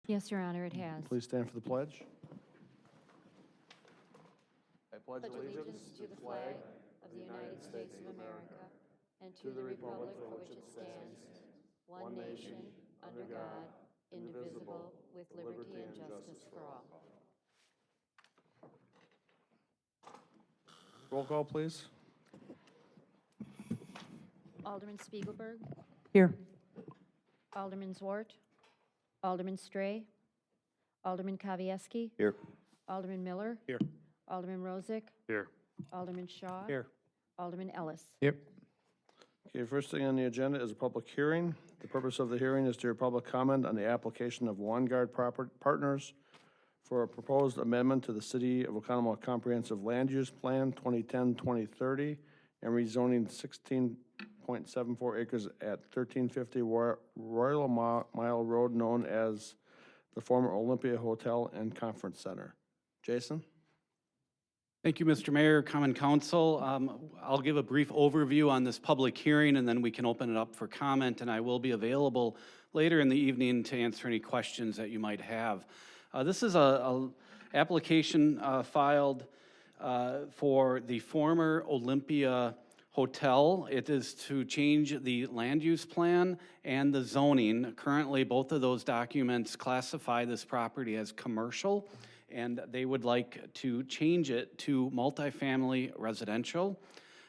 Yes, Your Honor, it has. Please stand for the pledge. I pledge Allegiance to the flag of the United States of America and to the republic for which it stands, one nation, under God, indivisible, with liberty and justice for all. Roll call, please. Alderman Spiegelberg, Here. Alderman Zwart, Alderman Stray, Alderman Kavieski, Here. Alderman Miller, Here. Alderman Rozak, Here. Alderman Shaw, Here. Alderman Ellis. Here. Okay, first thing on the agenda is a public hearing. The purpose of the hearing is to hear public comment on the application of Vanguard Partners for a proposed amendment to the City of Oconomowoc Comprehensive Land Use Plan 2010-2030 and rezoning 16.74 acres at 1350 Royal Mile Road, known as the former Olympia Hotel and Conference Center. Jason? Thank you, Mr. Mayor, Common Council. I'll give a brief overview on this public hearing, and then we can open it up for comment, and I will be available later in the evening to answer any questions that you might have. This is a application filed for the former Olympia Hotel. It is to change the land use plan and the zoning. Currently, both of those documents classify this property as commercial, and they would like to change it to multifamily residential.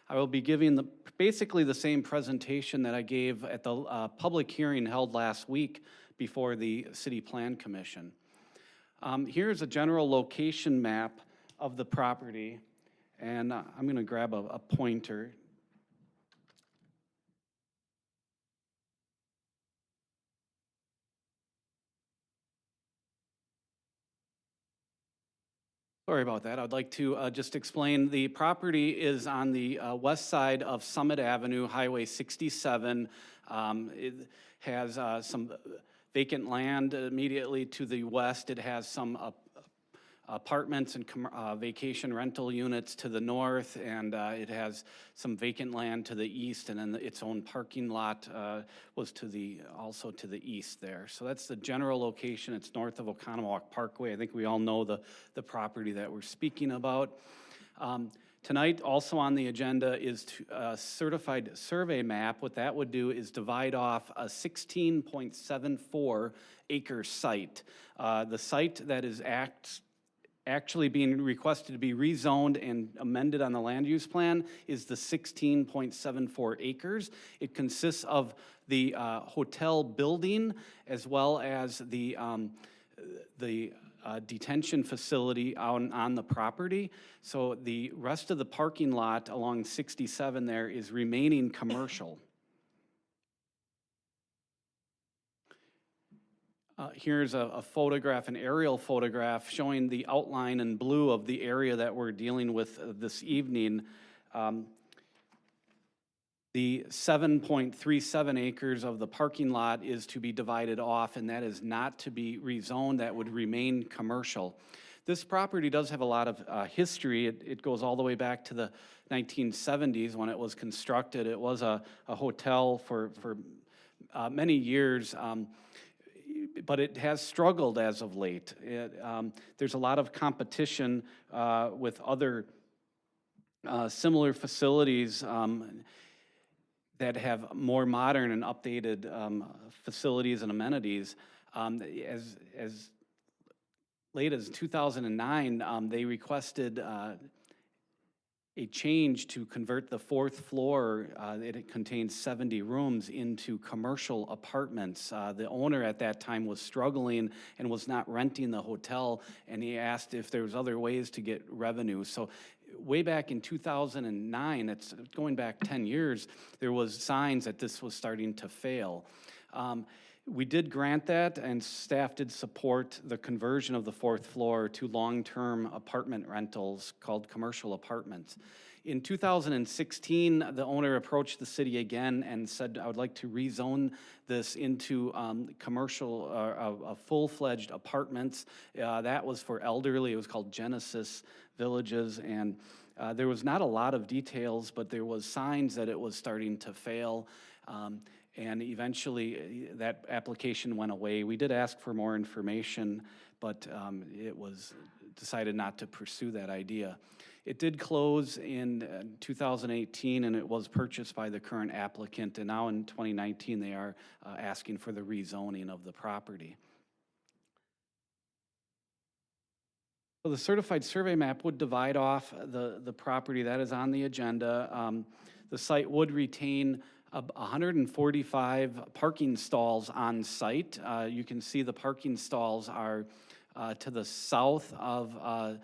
I will be giving basically the same presentation that I gave at the public hearing held last week before the City Plan Commission. Here's a general location map of the property, and I'm going to grab a pointer. Sorry about that. I'd like to just explain the property is on the west side of Summit Avenue, Highway 67. It has some vacant land immediately to the west. It has some apartments and vacation rental units to the north, and it has some vacant land to the east, and then its own parking lot was also to the east there. So that's the general location. It's north of Oconomowoc Parkway. I think we all know the property that we're speaking about. Tonight, also on the agenda is a certified survey map. What that would do is divide off a 16.74 acre site. The site that is actually being requested to be rezoned and amended on the land use plan is the 16.74 acres. It consists of the hotel building as well as the detention facility on the property. So the rest of the parking lot along 67 there is remaining commercial. Here's a photograph, an aerial photograph showing the outline in blue of the area that we're dealing with this evening. The 7.37 acres of the parking lot is to be divided off, and that is not to be rezoned. That would remain commercial. This property does have a lot of history. It goes all the way back to the 1970s when it was constructed. It was a hotel for many years. But it has struggled as of late. There's a lot of competition with other similar facilities that have more modern and updated facilities and amenities. As late as 2009, they requested a change to convert the fourth floor, it contains 70 rooms, into commercial apartments. The owner at that time was struggling and was not renting the hotel, and he asked if there was other ways to get revenue. So way back in 2009, it's going back 10 years, there was signs that this was starting to fail. We did grant that, and staff did support the conversion of the fourth floor to long-term apartment rentals called commercial apartments. In 2016, the owner approached the city again and said, I would like to rezone this into commercial, full-fledged apartments. That was for elderly. It was called Genesis Villages, and there was not a lot of details, but there was signs that it was starting to fail. And eventually, that application went away. We did ask for more information, but it was decided not to pursue that idea. It did close in 2018, and it was purchased by the current applicant, and now in 2019, they are asking for the rezoning of the property. So the certified survey map would divide off the property that is on the agenda. The site would retain 145 parking stalls on site. You can see the parking stalls are to the south of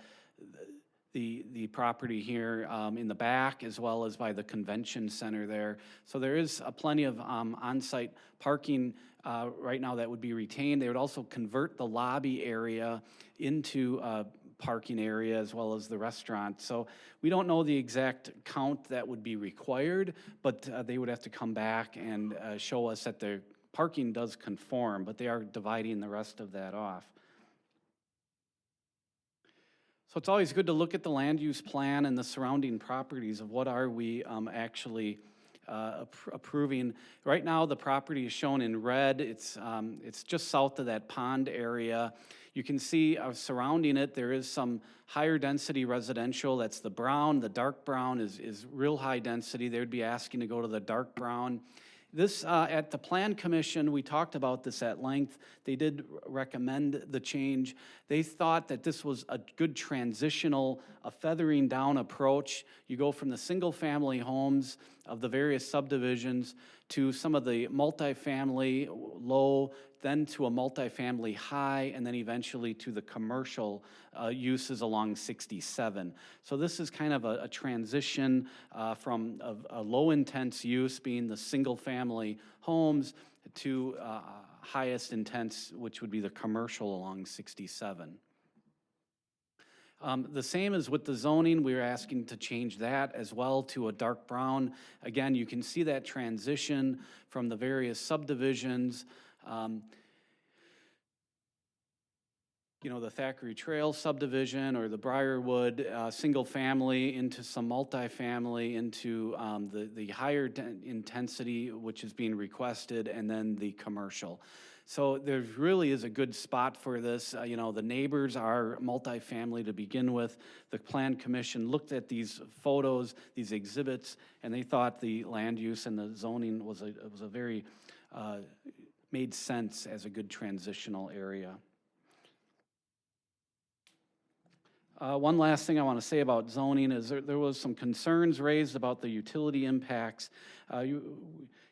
the property here in the back, as well as by the convention center there. So there is plenty of on-site parking right now that would be retained. They would also convert the lobby area into parking area as well as the restaurant. So we don't know the exact count that would be required, but they would have to come back and show us that their parking does conform, but they are dividing the rest of that off. So it's always good to look at the land use plan and the surrounding properties of what are we actually approving. Right now, the property is shown in red. It's just south of that pond area. You can see surrounding it, there is some higher density residential. That's the brown. The dark brown is real high density. They would be asking to go to the dark brown. This, at the Plan Commission, we talked about this at length. They did recommend the change. They thought that this was a good transitional, a feathering down approach. You go from the single-family homes of the various subdivisions to some of the multifamily low, then to a multifamily high, and then eventually to the commercial uses along 67. So this is kind of a transition from a low-intense use, being the single-family homes, to highest intense, which would be the commercial along 67. The same as with the zoning, we're asking to change that as well to a dark brown. Again, you can see that transition from the various subdivisions. You know, the Thackeray Trail subdivision or the Briarwood single family into some multifamily, into the higher intensity, which is being requested, and then the commercial. So there really is a good spot for this. You know, the neighbors are multifamily to begin with. The Plan Commission looked at these photos, these exhibits, and they thought the land use and the zoning was a very, made sense as a good transitional area. One last thing I want to say about zoning is there was some concerns raised about the utility impacts. You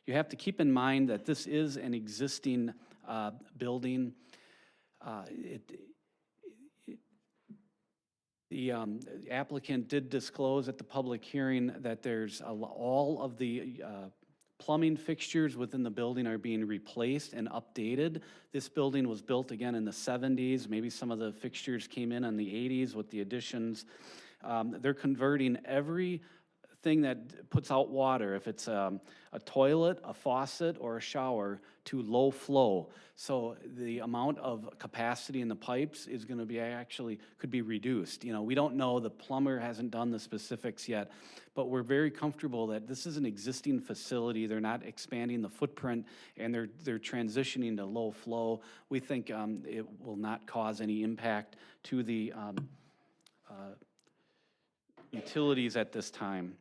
have to keep in mind that this is an existing building. The applicant did disclose at the public hearing that there's all of the plumbing fixtures within the building are being replaced and updated. This building was built again in the 70s. Maybe some of the fixtures came in the 80s with the additions. They're converting everything that puts out water, if it's a toilet, a faucet, or a shower, to low flow. So the amount of capacity in the pipes is going to be could be reduced. You know, we don't know, the plumber hasn't done the specifics yet, but we're very comfortable that this is an existing facility. They're not expanding the footprint, and they're transitioning to low flow. We think it will not cause any impact to the utilities at this time.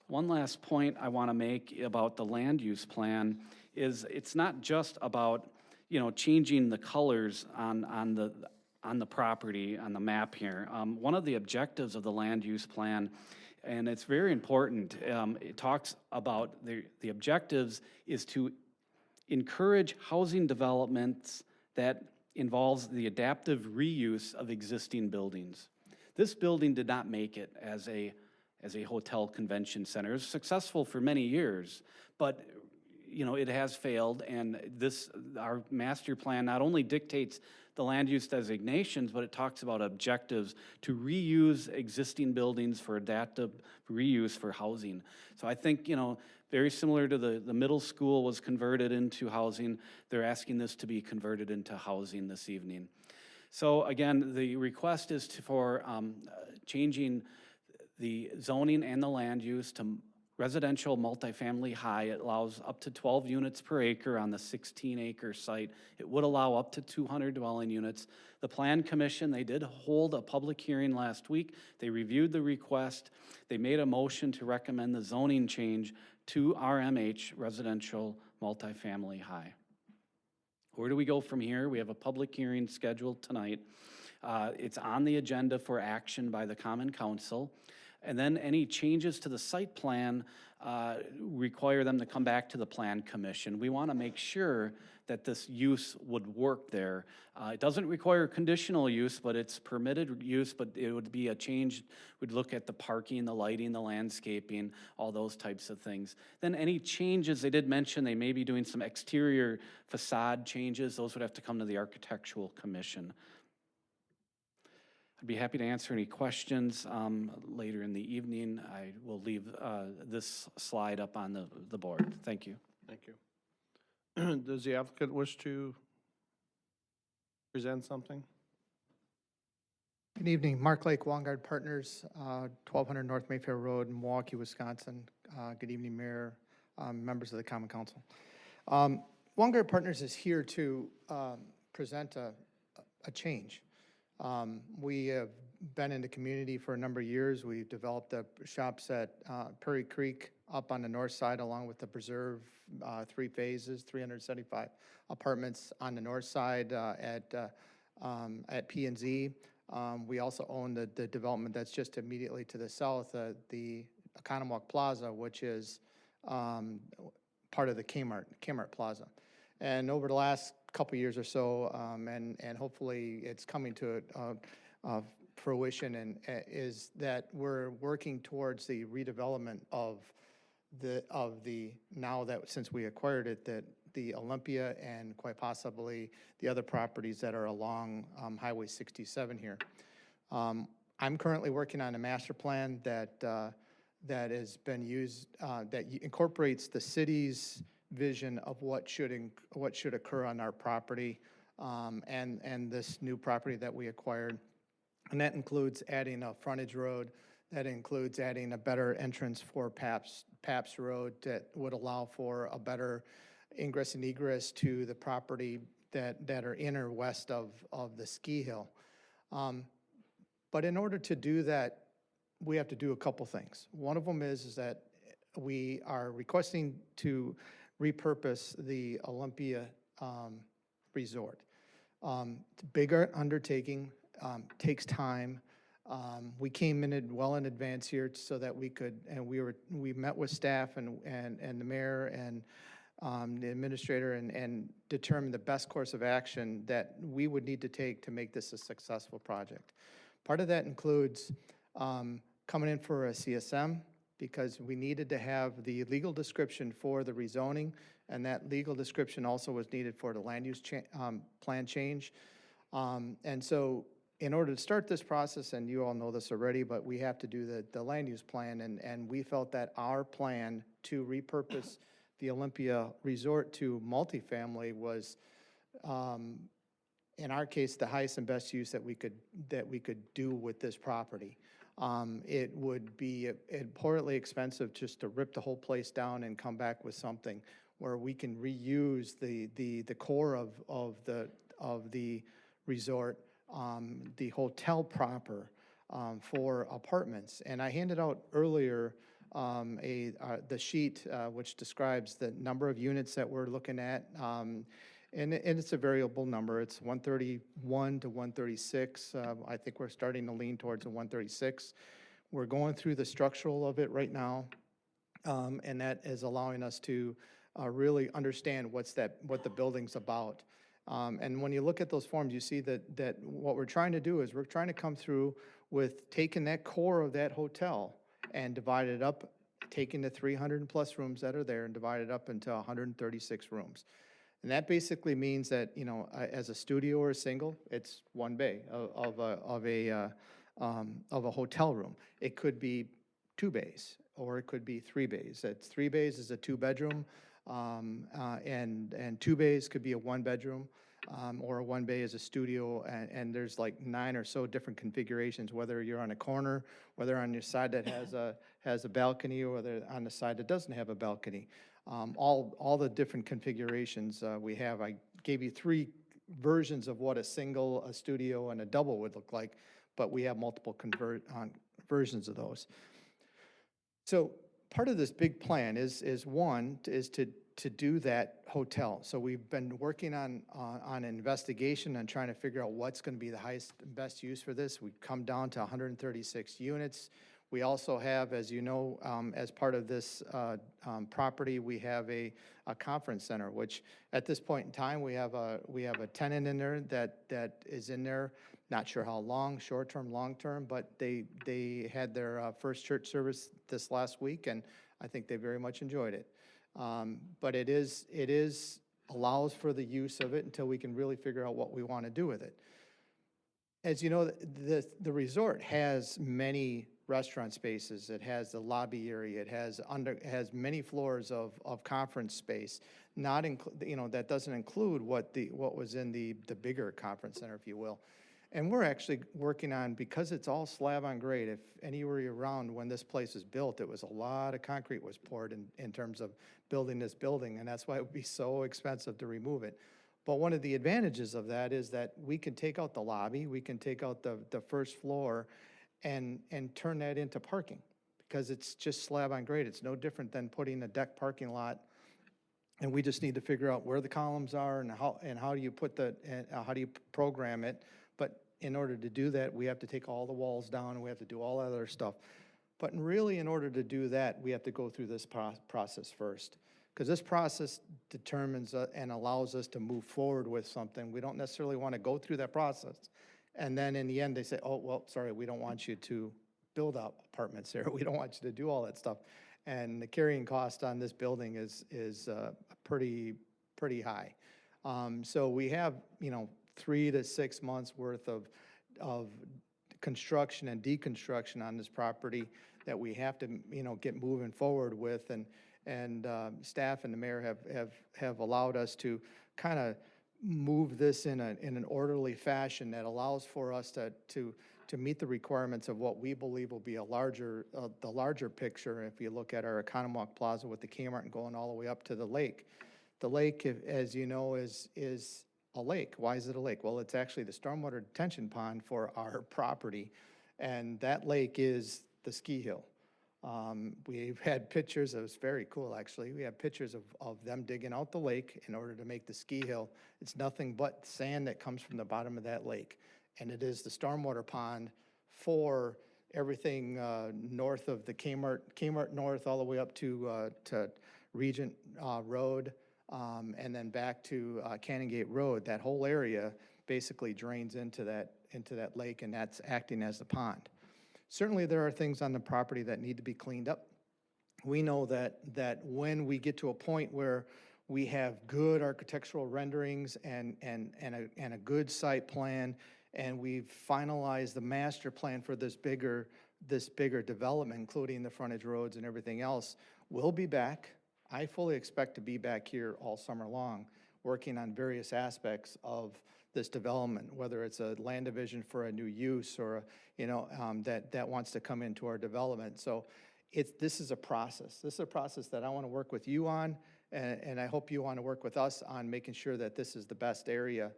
One last point I want to make about the land use plan is it's not just about, you know, changing the colors on the property, on the map here. One of the objectives of the land use plan, and it's very important, it talks about the objectives is to encourage housing developments that involves the adaptive reuse of existing buildings. This building did not make it as a hotel convention center. It was successful for many years, but you know, it has failed, and our master plan not only dictates the land use designations, but it talks about objectives to reuse existing buildings for adaptive reuse for housing. So I think, you know, very similar to the middle school was converted into housing, they're asking this to be converted into housing this evening. So again, the request is for changing the zoning and the land use to residential multifamily high. It allows up to 12 units per acre on the 16-acre site. It would allow up to 200 dwelling units. The Plan Commission, they did hold a public hearing last week. They reviewed the request. They made a motion to recommend the zoning change to RMH, residential multifamily high. Where do we go from here? We have a public hearing scheduled tonight. It's on the agenda for action by the Common Council. And then any changes to the site plan require them to come back to the Plan Commission. We want to make sure that this use would work there. It doesn't require conditional use, but it's permitted use, but it would be a change. We'd look at the parking, the lighting, the landscaping, all those types of things. Then any changes, they did mention they may be doing some exterior facade changes. Those would have to come to the Architectural Commission. I'd be happy to answer any questions later in the evening. I will leave this slide up on the board. Thank you. Thank you. Does the applicant wish to present something? Good evening, Mark Lake, Wongard Partners, 1200 North Mayfair Road, Milwaukee, Wisconsin. Good evening, Mayor, members of the Common Council. Wongard Partners is here to present a change. We have been in the community for a number of years. We've developed the shops at Prairie Creek up on the north side, along with the Preserve, 3 phases, 375 apartments on the north side at P&Z. We also own the development that's just immediately to the south, the Oconomowoc Plaza, which is part of the Kmart Plaza. And over the last couple of years or so, and hopefully it's coming to fruition, and is that we're working towards the redevelopment of the now that since we acquired it, that the Olympia and quite possibly the other properties that are along Highway 67 here. I'm currently working on a master plan that has been used that incorporates the city's vision of what should occur on our property and this new property that we acquired. And that includes adding a frontage road, that includes adding a better entrance for Paps Road that would allow for a better ingress and egress to the property that are in or west of the ski hill. But in order to do that, we have to do a couple things. One of them is that we are requesting to repurpose the Olympia Resort. It's a bigger undertaking, takes time. We came in well in advance here so that we could, and we met with staff and the mayor and the administrator and determined the best course of action that we would need to take to make this a successful project. Part of that includes coming in for a CSM, because we needed to have the legal description for the rezoning, and that legal description also was needed for the land use plan change. And so in order to start this process, and you all know this already, but we have to do the land use plan, and we felt that our plan to repurpose the Olympia Resort to multifamily was, in our case, the highest and best use that we could do with this property. It would be importantly expensive just to rip the whole place down and come back with something where we can reuse the core of the resort, the hotel proper, for apartments. And I handed out earlier the sheet which describes the number of units that we're looking at. And it's a variable number. It's 131 to 136. I think we're starting to lean towards a 136. We're going through the structural of it right now, and that is allowing us to really understand what the building's about. And when you look at those forms, you see that what we're trying to do is we're trying to come through with taking that core of that hotel and divide it up, taking the 300 plus rooms that are there and divide it up into 136 rooms. And that basically means that, you know, as a studio or a single, it's 1 bay of a hotel room. It could be 2 bays, or it could be 3 bays. It's 3 bays is a 2-bedroom. And 2 bays could be a 1-bedroom, or a 1 bay is a studio, and there's like 9 or so different configurations, whether you're on a corner, whether on your side that has a balcony, or whether on the side that doesn't have a balcony. All the different configurations we have. I gave you 3 versions of what a single, a studio, and a double would look like, but we have multiple versions of those. So part of this big plan is to do that hotel. So we've been working on an investigation and trying to figure out what's going to be the highest and best use for this. We've come down to 136 units. We also have, as you know, as part of this property, we have a conference center, which at this point in time, we have a tenant in there that is in there. Not sure how long, short-term, long-term, but they had their first church service this last week, and I think they very much enjoyed it. But it allows for the use of it until we can really figure out what we want to do with it. As you know, the resort has many restaurant spaces. It has the lobby area. It has many floors of conference space. That doesn't include what was in the bigger conference center, if you will. And we're actually working on, because it's all slab on grade, if anywhere around when this place was built, it was a lot of concrete was poured in terms of building this building, and that's why it would be so expensive to remove it. But one of the advantages of that is that we can take out the lobby, we can take out the first floor and turn that into parking, because it's just slab on grade. It's no different than putting a deck parking lot, and we just need to figure out where the columns are and how do you how do you program it. But in order to do that, we have to take all the walls down, and we have to do all that other stuff. But really, in order to do that, we have to go through this process first, because this process determines and allows us to move forward with something. We don't necessarily want to go through that process, and then in the end, they say, oh, well, sorry, we don't want you to build up apartments here. We don't want you to do all that stuff. And the carrying cost on this building is pretty high. So we have, 3 to 6 months worth of construction and deconstruction on this property that we have to, get moving forward with, and staff and the mayor have allowed us to kind of move this in an orderly fashion that allows for us to meet the requirements of what we believe will be the larger picture. If you look at our Economwalk Plaza with the Kmart going all the way up to the lake as you know, is a lake. Why is it a lake? Well, it's actually the stormwater detention pond for our property, and that lake is the ski hill. We've had pictures, it was very cool actually, we have pictures of them digging out the lake in order to make the ski hill. It's nothing but sand that comes from the bottom of that lake, and it is the stormwater pond for everything north of the Kmart North, all the way up to Regent Road, and then back to Cannon Gate Road. That whole area basically drains into that lake, and that's acting as the pond. Certainly, there are things on the property that need to be cleaned up. We know that when we get to a point where we have good architectural renderings and a good site plan, and we've finalized the master plan for this bigger development, including the frontage roads and everything else, we'll be back. I fully expect to be back here all summer long, working on various aspects of this development, whether it's a land division for a new use or that wants to come into our development. So this is a process. This is a process that I want to work with you on, and I hope you want to work with us on making sure that this is the best area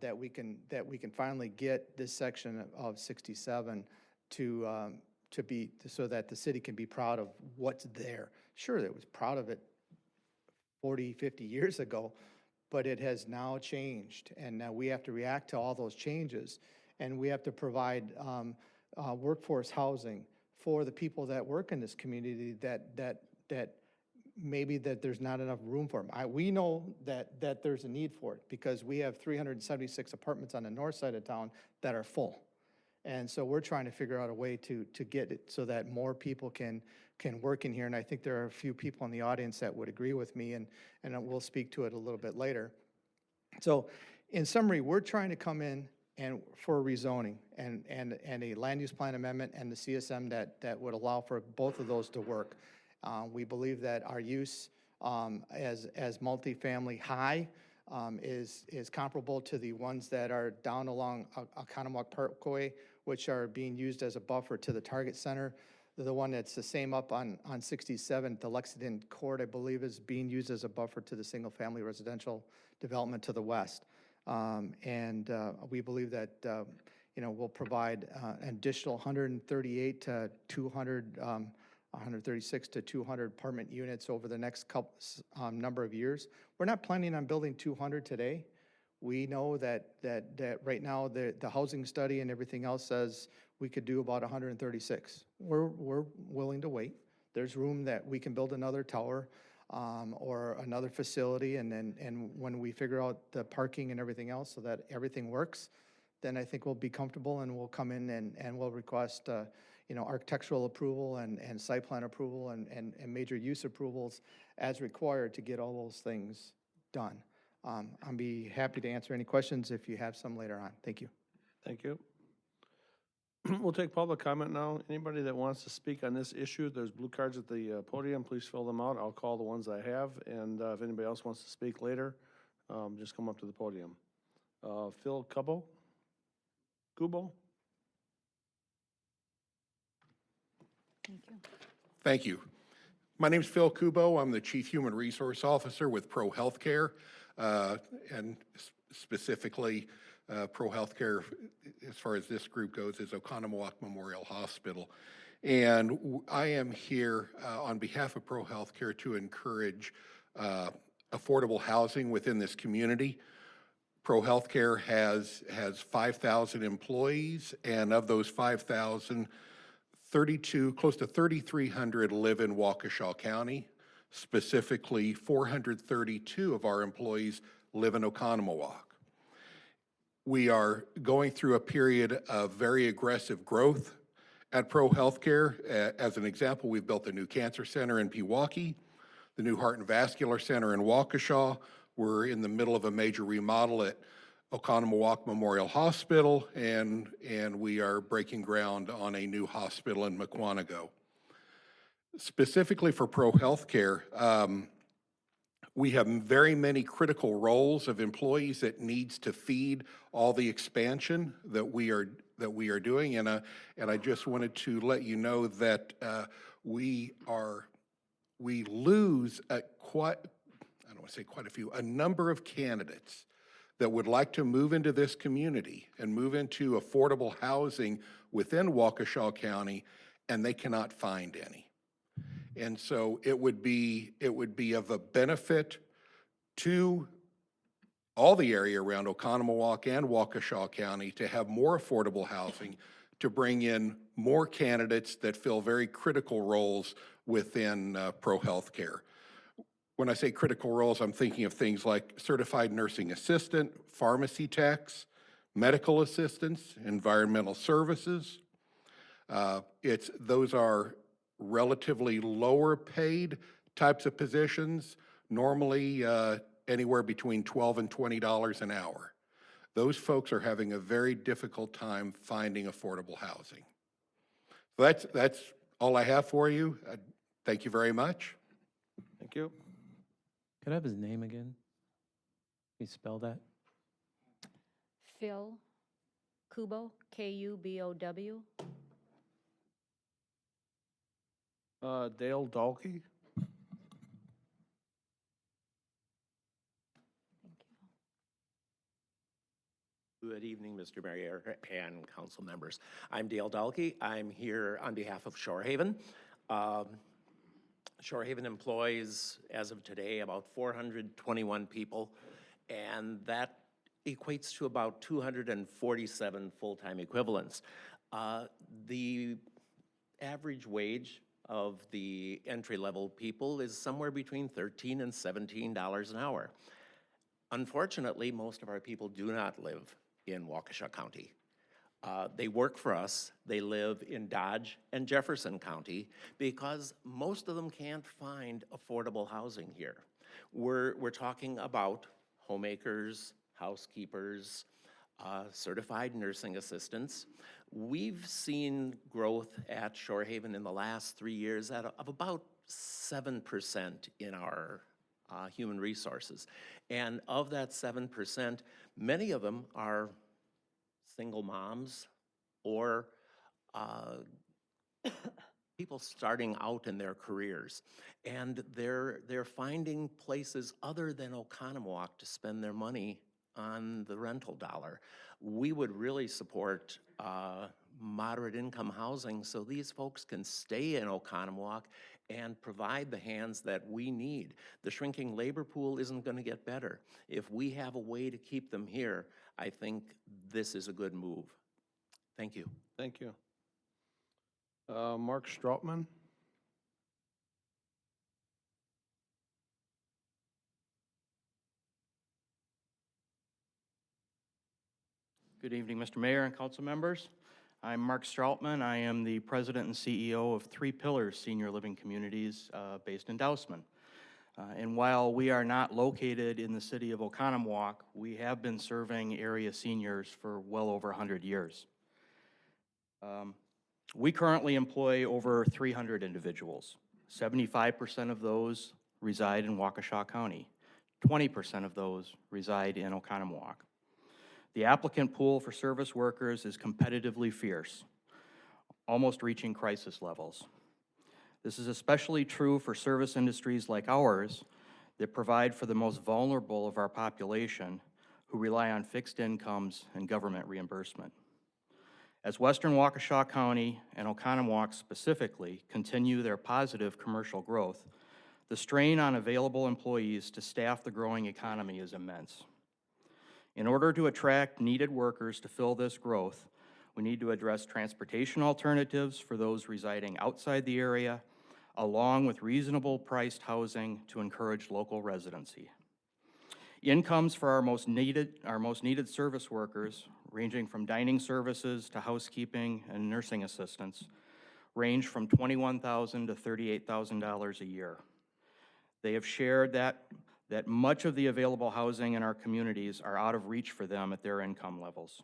that we can finally get this section of 67 to be, so that the city can be proud of what's there. Sure, it was proud of it 40, 50 years ago, but it has now changed, and now we have to react to all those changes, and we have to provide workforce housing for the people that work in this community that maybe that there's not enough room for them. We know that there's a need for it, because we have 376 apartments on the north side of town that are full. And so we're trying to figure out a way to get it so that more people can work in here. And I think there are a few people in the audience that would agree with me, and we'll speak to it a little bit later. So in summary, we're trying to come in and for rezoning and a land use plan amendment and the CSM that would allow for both of those to work. We believe that our use as multifamily high is comparable to the ones that are down along Oconomowoc Parkway, which are being used as a buffer to the Target Center. The one that's the same up on 67, the Lexington Court, I believe, is being used as a buffer to the single-family residential development to the west. We believe that, we'll provide an additional 138 to 200, 136 to 200 apartment units over the next number of years. We're not planning on building 200 today. We know that right now, the housing study and everything else says we could do about 136. We're willing to wait. There's room that we can build another tower or another facility, and when we figure out the parking and everything else so that everything works, then I think we'll be comfortable and we'll come in and we'll request architectural approval and site plan approval and major use approvals as required to get all those things done. I'll be happy to answer any questions if you have some later on. Thank you. Thank you. We'll take public comment now. Anybody that wants to speak on this issue, there's blue cards at the podium. Please fill them out. I'll call the ones I have, and if anybody else wants to speak later, just come up to the podium. Phil Kubo? Thank you. Thank you. My name is Phil Kubo. I'm the Chief Human Resource Officer with Pro Healthcare, and specifically Pro Healthcare, as far as this group goes, is Oconomowoc Memorial Hospital. And I am here on behalf of Pro Healthcare to encourage affordable housing within this community. Pro Healthcare has 5,000 employees, and of those 5,000, close to 3,300 live in Waukesha County. Specifically, 432 of our employees live in Oconomowoc. We are going through a period of very aggressive growth at Pro Healthcare. As an example, we've built a new cancer center in Pewaukee, the new heart and vascular center in Waukesha. We're in the middle of a major remodel at Oconomowoc Memorial Hospital, and we are breaking ground on a new hospital in Mukwonago. Specifically for Pro Healthcare, we have very many critical roles of employees that needs to feed all the expansion that we are doing, and I just wanted to let you know that we lose a number of candidates that would like to move into this community and move into affordable housing within Waukesha County, and they cannot find any. And so it would be of a benefit to all the area around Oconomowoc and Waukesha County to have more affordable housing, to bring in more candidates that fill very critical roles within Pro Healthcare. When I say critical roles, I'm thinking of things like certified nursing assistant, pharmacy techs, medical assistants, environmental services. Those are relatively lower paid types of positions, normally anywhere between $12 and $20 an hour. Those folks are having a very difficult time finding affordable housing. So that's all I have for you. Thank you very much. Thank you. Could I have his name again? Can you spell that? Phil Kubo, Kubow. Dale Dahlke? Thank you. Good evening, Mr. Mayor and council members. I'm Dale Dahlke. I'm here on behalf of Shorehaven. Shorehaven employs, as of today, about 421 people, and that equates to about 247 full-time equivalents. The average wage of the entry-level people is somewhere between $13 and $17 an hour. Unfortunately, most of our people do not live in Waukesha County. They work for us. They live in Dodge and Jefferson County because most of them can't find affordable housing here. We're talking about homemakers, housekeepers, certified nursing assistants. We've seen growth at Shorehaven in the last 3 years of about 7% in our human resources. And of that 7%, many of them are single moms or people starting out in their careers. And they're finding places other than Oconomowoc to spend their money on the rental dollar. We would really support moderate income housing so these folks can stay in Oconomowoc and provide the hands that we need. The shrinking labor pool isn't going to get better. If we have a way to keep them here, I think this is a good move. Thank you. Thank you. Mark Strautman? Good evening, Mr. Mayor and council members. I'm Mark Strautman. I am the president and CEO of Three Pillars Senior Living Communities based in Dousman. And while we are not located in the city of Oconomowoc, we have been serving area seniors for well over 100 years. We currently employ over 300 individuals. 75% of those reside in Waukesha County. 20% of those reside in Oconomowoc. The applicant pool for service workers is competitively fierce, almost reaching crisis levels. This is especially true for service industries like ours that provide for the most vulnerable of our population who rely on fixed incomes and government reimbursement. As Western Waukesha County and Oconomowoc specifically continue their positive commercial growth, the strain on available employees to staff the growing economy is immense. In order to attract needed workers to fill this growth, we need to address transportation alternatives for those residing outside the area, along with reasonable priced housing to encourage local residency. Incomes for our most needed service workers, ranging from dining services to housekeeping and nursing assistants, range from $21,000 to $38,000 a year. They have shared that much of the available housing in our communities are out of reach for them at their income levels.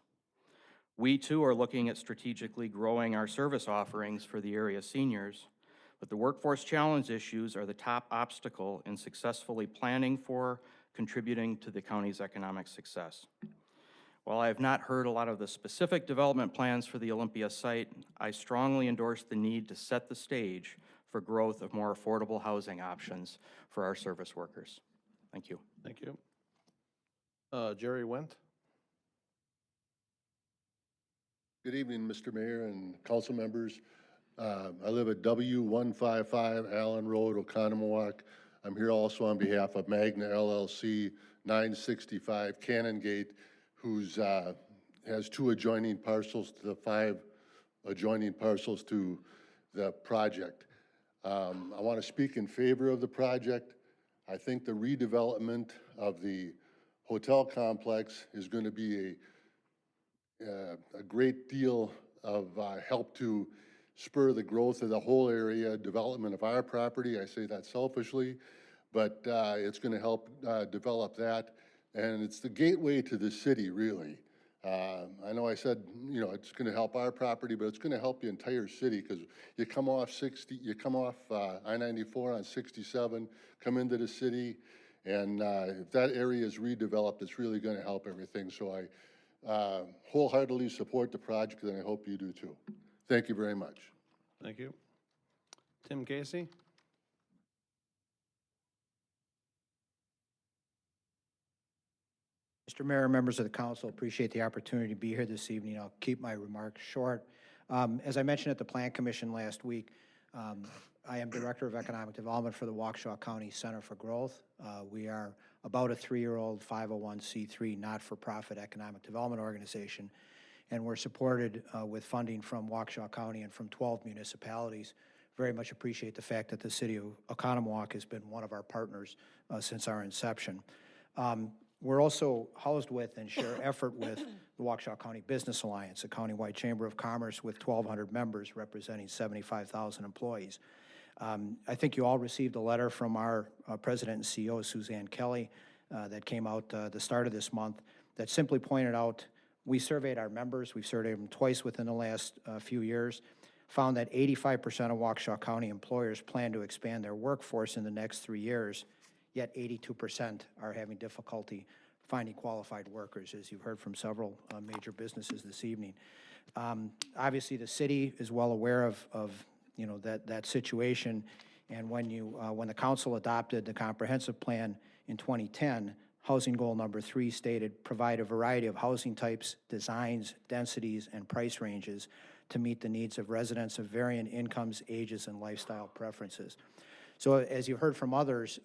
We too are looking at strategically growing our service offerings for the area seniors, but the workforce challenge issues are the top obstacle in successfully planning for, contributing to the county's economic success. While I have not heard a lot of the specific development plans for the Olympia site, I strongly endorse the need to set the stage for growth of more affordable housing options for our service workers. Thank you. Thank you. Jerry Wendt? Good evening, Mr. Mayor and council members. I live at W155 Allen Road, Oconomowoc. I'm here also on behalf of Magna LLC, 965 Canongate, who's has 2 adjoining parcels to the 5 adjoining parcels to the project. I want to speak in favor of the project. I think the redevelopment of the hotel complex is going to be a great deal of help to spur the growth of the whole area, development of our property. I say that selfishly, but it's going to help develop that. And it's the gateway to the city, really. I know I said, you know, it's going to help our property, but it's going to help the entire city because you come off I-94 on 67, come into the city, and if that area is redeveloped, it's really going to help everything. So I wholeheartedly support the project, and I hope you do too. Thank you very much. Thank you. Tim Casey? Mr. Mayor, members of the council, appreciate the opportunity to be here this evening. I'll keep my remarks short. As I mentioned at the Plan Commission last week, I am Director of Economic Development for the Waukesha County Center for Growth. We are about a 3-year-old 501c3 not-for-profit economic development organization, and we're supported with funding from Waukesha County and from 12 municipalities. Very much appreciate the fact that the city of Oconomowoc has been one of our partners since our inception. We're also housed with and share effort with the Waukesha County Business Alliance, a countywide chamber of commerce with 1,200 members representing 75,000 employees. I think you all received a letter from our president and CEO, Suzanne Kelly, that came out the start of this month that simply pointed out, we surveyed our members, we've surveyed them twice within the last few years, found that 85% of Waukesha County employers plan to expand their workforce in the next 3 years. yet 82% are having difficulty finding qualified workers, as you've heard from several major businesses this evening. Obviously, the city is well aware of you know, that situation, and when the council adopted the comprehensive plan in 2010, housing goal number 3 stated, provide a variety of housing types, designs, densities, and price ranges to meet the needs of residents of varying incomes, ages, and lifestyle preferences. So as you heard from others,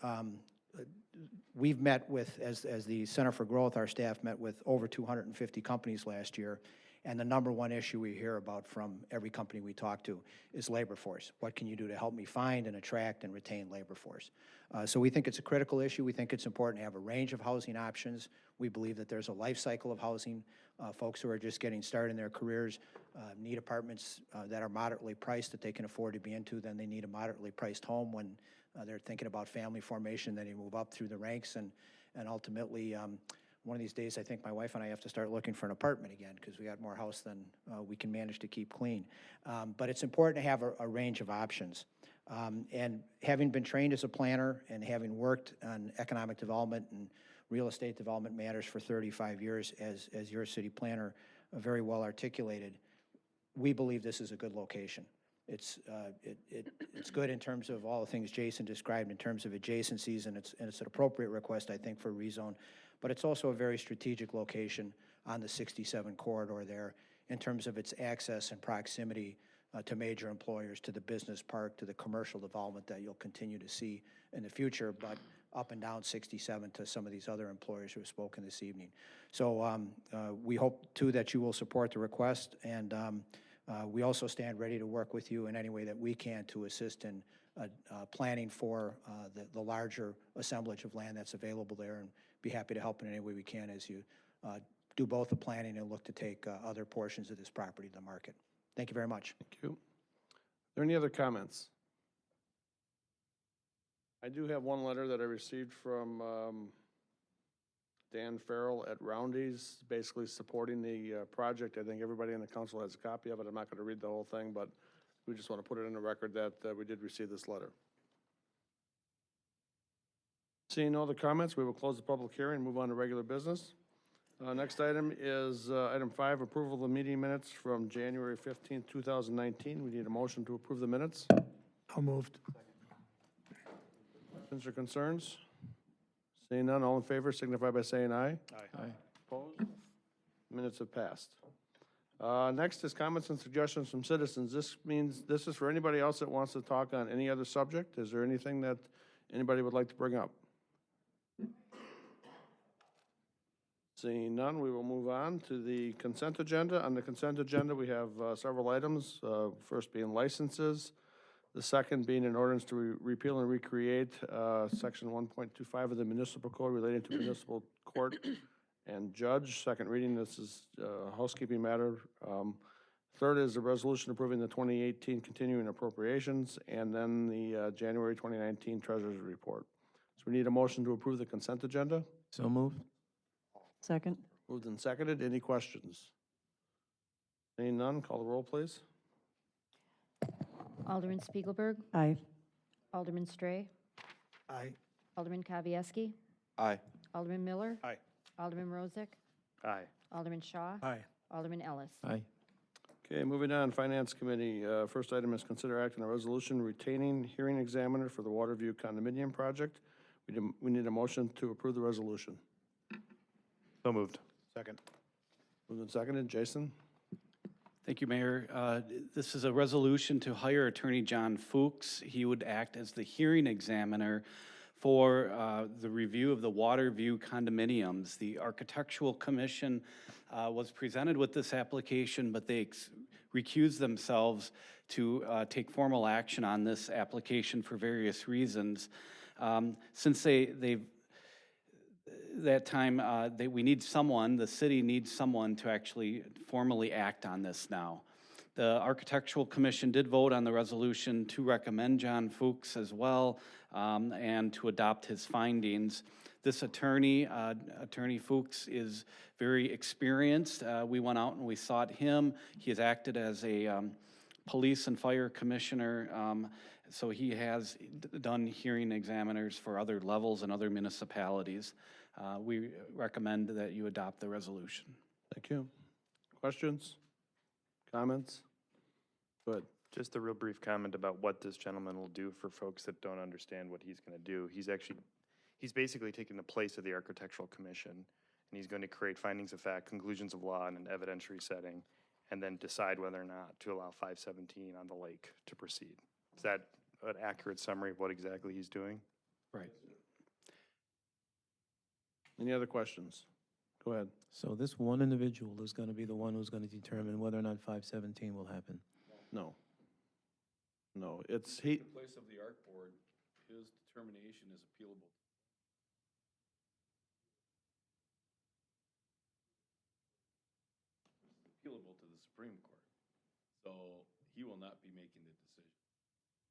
we've met with, as the Center for Growth, our staff met with over 250 companies last year, and the number one issue we hear about from every company we talk to is labor force. What can you do to help me find and attract and retain labor force? So we think it's a critical issue. We think it's important to have a range of housing options. We believe that there's a life cycle of housing. Folks who are just getting started in their careers need apartments that are moderately priced that they can afford to be into. Then they need a moderately priced home when they're thinking about family formation. Then they move up through the ranks, and ultimately, one of these days, I think my wife and I have to start looking for an apartment again because we got more house than we can manage to keep clean. But it's important to have a range of options. And having been trained as a planner and having worked on economic development and real estate development matters for 35 years as your city planner very well articulated, we believe this is a good location. It's good in terms of all the things Jason described in terms of adjacencies, and it's an appropriate request, I think, for rezone. But it's also a very strategic location on the 67 corridor there in terms of its access and proximity to major employers, to the business park, to the commercial development that you'll continue to see in the future, but up and down 67 to some of these other employers who have spoken this evening. So we hope, too, that you will support the request, and we also stand ready to work with you in any way that we can to assist in planning for the larger assemblage of land that's available there, and be happy to help in any way we can as you do both the planning and look to take other portions of this property to the market. Thank you very much. Thank you. Are there any other comments? I do have one letter that I received from Dan Farrell at Roundy's, basically supporting the project. I think everybody in the council has a copy of it. I'm not going to read the whole thing, but we just want to put it in the record that we did receive this letter. Seeing no other comments, we will close the public hearing and move on to regular business. Next item is item 5, approval of the meeting minutes from January 15th, 2019. We need a motion to approve the minutes. I'll moved. Questions or concerns? Seeing none, all in favor signify by saying aye. Aye. Opposed? Minutes have passed. Next is comments and suggestions from citizens. This means this is for anybody else that wants to talk on any other subject. Is there anything that anybody would like to bring up? Seeing none, we will move on to the consent agenda. On the consent agenda, we have several items, first being licenses, the second being an ordinance to repeal and recreate Section 1.25 of the municipal code relating to municipal court and judge. Second reading, this is a housekeeping matter. Third is a resolution approving the 2018 continuing appropriations, and then the January 2019 Treasurer's Report. So we need a motion to approve the consent agenda. So moved. Second. Moved and seconded. Any questions? Seeing none, call the roll, please. Alderman Spiegelberg. Aye. Alderman Stray. Aye. Alderman Kavieski. Aye. Alderman Miller. Aye. Alderman Rozak. Aye. Alderman Shaw. Aye. Alderman Ellis. Aye. Okay, moving on, Finance Committee. First item is consider act on a resolution retaining hearing examiner for the Waterview condominium project. We need a motion to approve the resolution. So moved. Second. Moved and seconded. Jason? Thank you, Mayor. This is a resolution to hire Attorney John Fuchs. He would act as the hearing examiner for the review of the Waterview condominiums. The Architectural Commission was presented with this application, but they recused themselves to take formal action on this application for various reasons. Since we need someone, the city needs someone to actually formally act on this now. The Architectural Commission did vote on the resolution to recommend John Fuchs as well, and to adopt his findings. This attorney, Attorney Fuchs, is very experienced. We went out and we sought him. He has acted as a police and fire commissioner, so he has done hearing examiners for other levels and other municipalities. We recommend that you adopt the resolution. Thank you. Questions? Comments? Go ahead. Just a real brief comment about what this gentleman will do for folks that don't understand what he's going to do. He's basically taking the place of the Architectural Commission, and he's going to create findings of fact, conclusions of law in an evidentiary setting, and then decide whether or not to allow 517 on the lake to proceed. Is that an accurate summary of what exactly he's doing? Right. Any other questions? Go ahead. So this one individual is going to be the one who's going to determine whether or not 517 will happen. No. No, it's he, place of the art board, his determination is appealable. Appealable to the Supreme Court. So he will not be making the decision.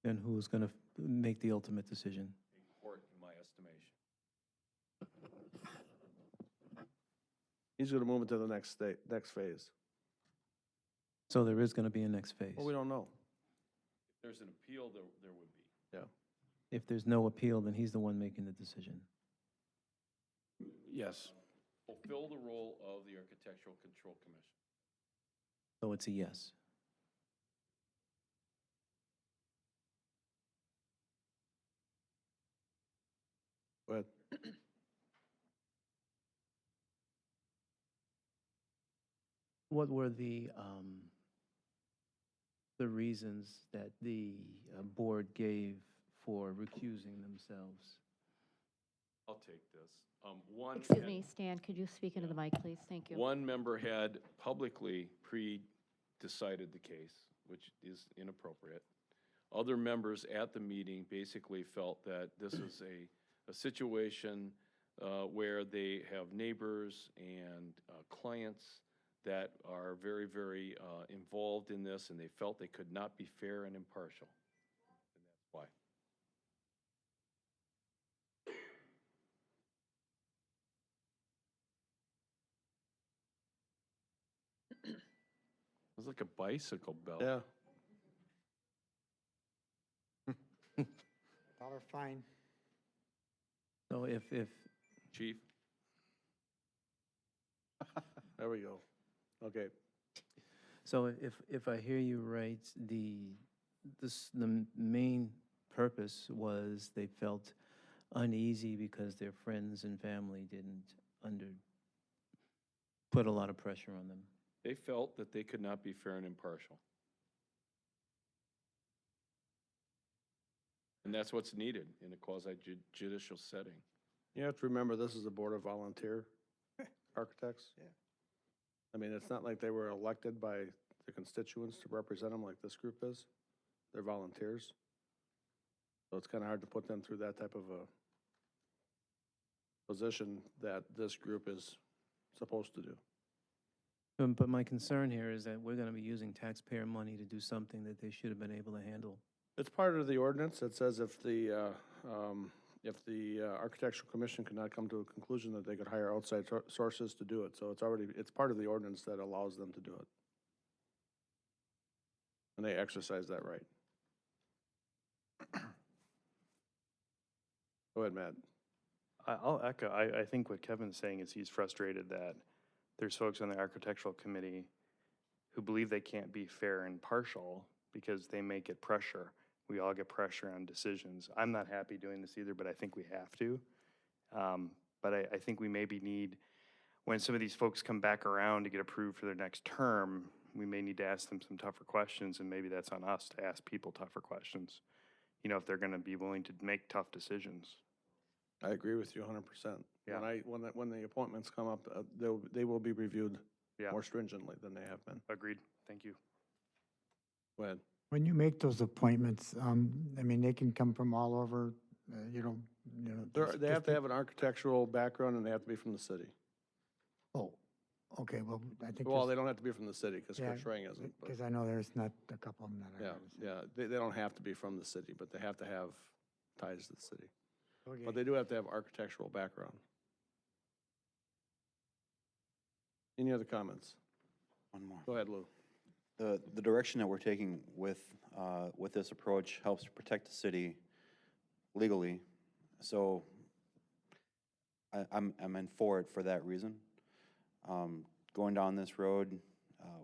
Then who's going to make the ultimate decision? A court, in my estimation. he's gonna move it to the next phase. So there is going to be a next phase. Well, we don't know. If there's an appeal, there would be. Yeah. If there's no appeal, then he's the one making the decision. Yes. Fulfill the role of the Architectural Control Commission. So it's a yes. Go ahead. What were the reasons that the board gave for recusing themselves? I'll take this. One. Excuse me, Stan, could you speak into the mic, please? Thank you. One member had publicly pre-decided the case, which is inappropriate. Other members at the meeting basically felt that this is a situation where they have neighbors and clients that are very, very involved in this, and they felt they could not be fair and impartial. And that's why. It was like a bicycle belt. Yeah. Dollar fine. So if Chief? There we go. Okay. So if I hear you right, the main purpose was they felt uneasy because their friends and family didn't put a lot of pressure on them. They felt that they could not be fair and impartial. And that's what's needed in a quasi-judicial setting. You have to remember, this is a board of volunteer architects. Yeah. I mean, it's not like they were elected by the constituents to represent them like this group is. They're volunteers. So it's kind of hard to put them through that type of a position that this group is supposed to do. But my concern here is that we're going to be using taxpayer money to do something that they should have been able to handle. It's part of the ordinance that says if the Architectural Commission could not come to a conclusion that they could hire outside sources to do it. So it's part of the ordinance that allows them to do it. And they exercise that right. Go ahead, Matt. I'll echo, I think what Kevin's saying is he's frustrated that there's folks on the Architectural Committee who believe they can't be fair and partial because they may get pressure. We all get pressure on decisions. I'm not happy doing this either, but I think we have to. But I think we maybe need, when some of these folks come back around to get approved for their next term, we may need to ask them some tougher questions, and maybe that's on us to ask people tougher questions, you know, if they're gonna be willing to make tough decisions. I agree with you 100%. Yeah. When the appointments come up, they will be reviewed Yeah. more stringently than they have been. Agreed, thank you. Go ahead. When you make those appointments, I mean, they can come from all over, They have to have an architectural background and they have to be from the city. Oh, okay, well, I think. Well, they don't have to be from the city because Kurt Schrank isn't. but- Because I know there's not a couple of them that are. Yeah, they don't have to be from the city, but they have to have ties to the city. Okay. But they do have to have architectural background. Any other comments? One more. Go ahead, Lou. The direction that we're taking with this approach helps to protect the city legally. So I'm in for it for that reason. Going down this road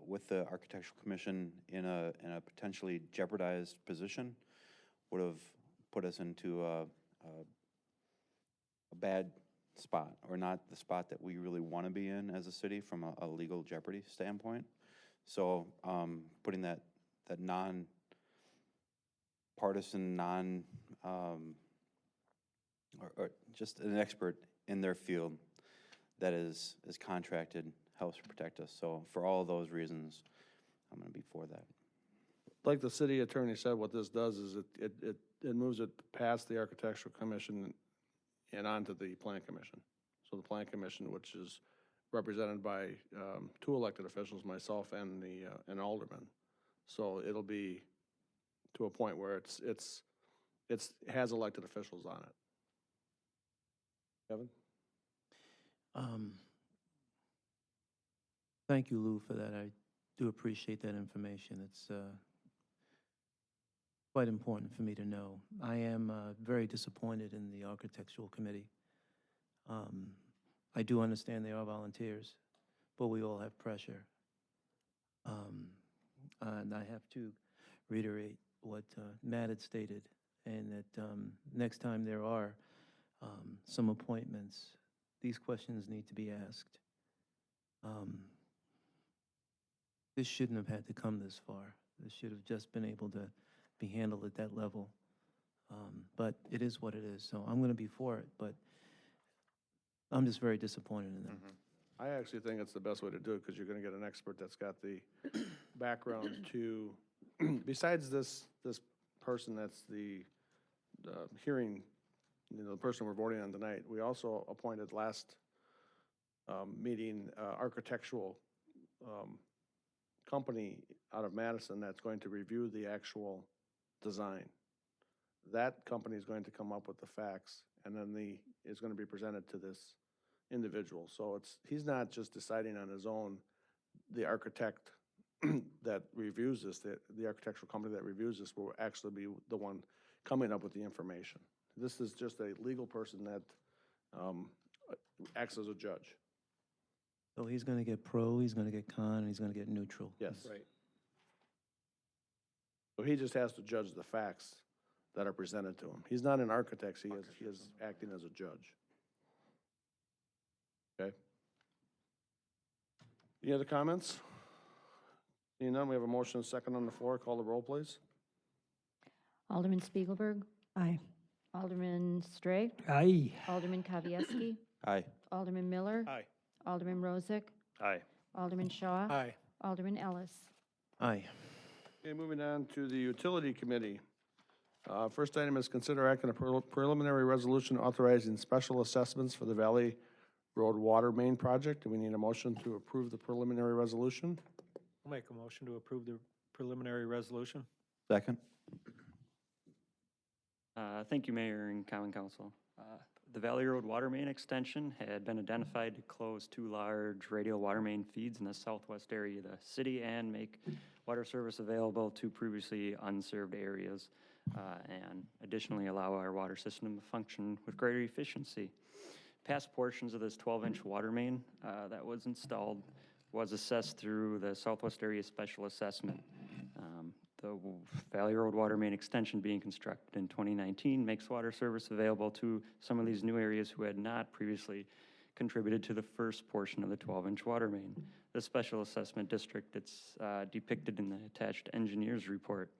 with the Architectural Commission in a potentially jeopardized position would have put us into a bad spot, or not the spot that we really want to be in as a city from a legal jeopardy standpoint. So putting that non-partisan, or just an expert in their field that is contracted helps protect us. So for all of those reasons, I'm going to be for that. Like the city attorney said, what this does is it moves it past the Architectural Commission and onto the Plan Commission. So the Plan Commission, which is represented by two elected officials, myself and an alderman. So it'll be to a point where it has elected officials on it. Kevin? Thank you, Lou, for that. I do appreciate that information. It's quite important for me to know. I am very disappointed in the Architectural Committee. I do understand they are volunteers, but we all have pressure. And I have to reiterate what Matt had stated, and that next time there are some appointments, these questions need to be asked. This shouldn't have had to come this far. This should have just been able to be handled at that level. But it is what it is, so I'm going to be for it, but I'm just very disappointed in that. I actually think it's the best way to do it, because you're going to get an expert that's got the background to, besides this person that's the hearing, the person we're voting on tonight, we also appointed last meeting architectural company out of Madison that's going to review the actual design. That company is going to come up with the facts, and then is going to be presented to this individual. So he's not just deciding on his own. The architect that reviews this, the architectural company that reviews this, will actually be the one coming up with the information. This is just a legal person that acts as a judge. So he's going to get pro, he's going to get con, and he's going to get neutral. Yes. Right. So he just has to judge the facts that are presented to him. He's not an architect, he is acting as a judge. Okay? Any other comments? Seeing none, we have a motion and a second on the floor. Call the roll, please. Alderman Spiegelberg. Aye. Alderman Stray. Aye. Alderman Kavieski. Aye. Alderman Miller. Aye. Alderman Rozak. Aye. Alderman Shaw. Aye. Alderman Ellis. Aye. Okay, moving on to the Utility Committee. First item is consider act on a preliminary resolution authorizing special assessments for the Valley Road Water Main Project. Do we need a motion to approve the preliminary resolution? I'll make a motion to approve the preliminary resolution. Second? Thank you, Mayor and Common Council. The Valley Road Water Main Extension had been identified to close two large radial water main feeds in the southwest area of the city and make water service available to previously unserved areas, and additionally allow our water system to function with greater efficiency. Past portions of this 12-inch water main that was installed was assessed through the Southwest Area Special Assessment. The Valley Road Water Main Extension being constructed in 2019 makes water service available to some of these new areas who had not previously contributed to the first portion of the 12-inch water main. The Special Assessment District, it's depicted in the attached engineer's report.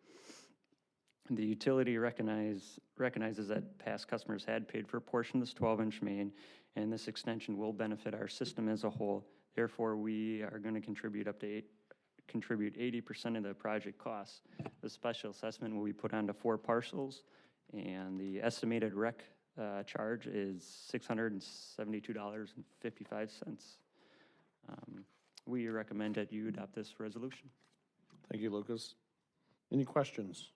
The utility recognizes that past customers had paid for a portion of this 12-inch main, and this extension will benefit our system as a whole. Therefore, we are going to contribute 80% of the project costs. The special assessment will be put onto 4 parcels, and the estimated rec charge is $672.55. We recommend that you adopt this resolution. Thank you, Lucas. Any questions?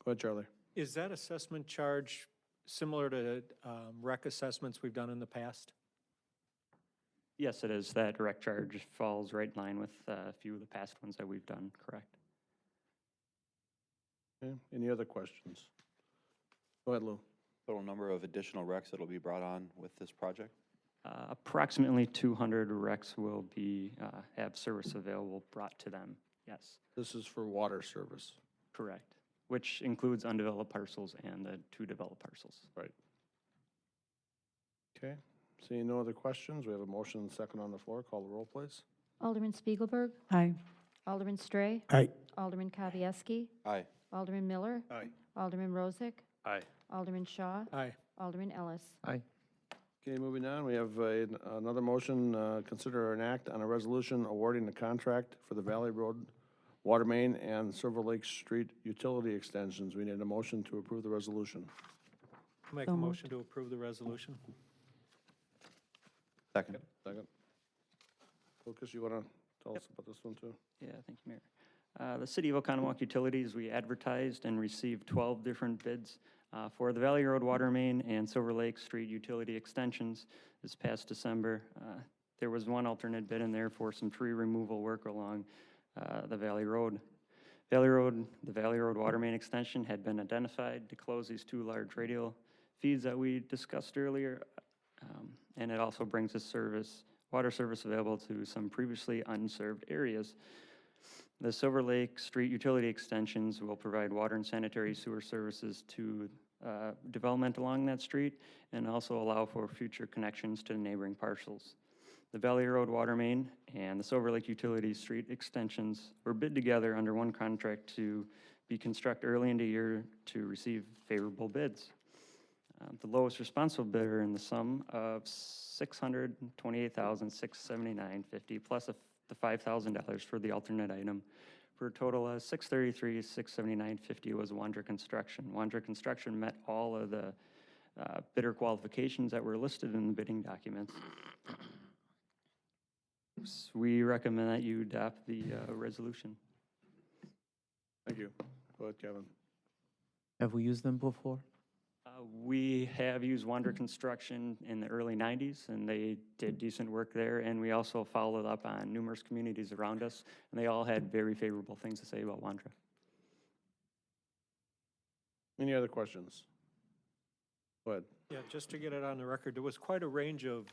Go ahead, Charlie. Is that assessment charge similar to rec assessments we've done in the past? Yes, it is. That direct charge falls right in line with a few of the past ones that we've done, correct? Okay, any other questions? Go ahead, Lou. Total number of additional wrecks that'll be brought on with this project? Approximately 200 wrecks will be, have service available brought to them, yes, This is for water service. correct. Which includes undeveloped parcels and the 2 developed parcels. Right. Okay, seeing no other questions, we have a motion and second on the floor. Call the roll, please. Alderman Spiegelberg. Aye. Alderman Stray. Aye. Alderman Kavieski. Aye. Alderman Miller. Aye. Alderman Rozak. Aye. Alderman Shaw. Aye. Alderman Ellis. Aye. Okay, moving on, we have another motion, consider an act on a resolution awarding the contract for the Valley Road Water Main and Silver Lake Street utility extensions. We need a motion to approve the resolution. Make So a moved. motion to approve the resolution. Second. Second. Lucas, you want to tell us about this one too? Yeah, thank you, Mayor. The City of Oconomowoc Utilities, we advertised and received 12 different bids for the Valley Road Water Main and Silver Lake Street utility extensions this past December. There was one alternate bid in there for some tree removal work along the Valley Road. The Valley Road Water Main extension had been identified to close these 2 large radial feeds that we discussed earlier. And it also brings us water service available to some previously unserved areas. The Silver Lake Street utility extensions will provide water and sanitary sewer services to development along that street and also allow for future connections to neighboring parcels. The Valley Road Water Main and the Silver Lake Utility Street extensions were bid together under one contract to be constructed early in the year to receive favorable bids. The lowest responsible bidder in the sum of $628,679.50 plus the $5,000 for the alternate item, for a total of $633,679.50 was Wandra Construction. Wandra Construction met all of the bidder qualifications that were listed in the bidding documents. We recommend that you adopt the resolution. Thank you. Go ahead, Kevin. Have we used them before? We have used Wander Construction in the early 90s, and they did decent work there, and we also followed up on numerous communities around us, and they all had very favorable things to say about Wandra. Any other questions? Go ahead. Yeah, just to get it on the record, there was quite a range of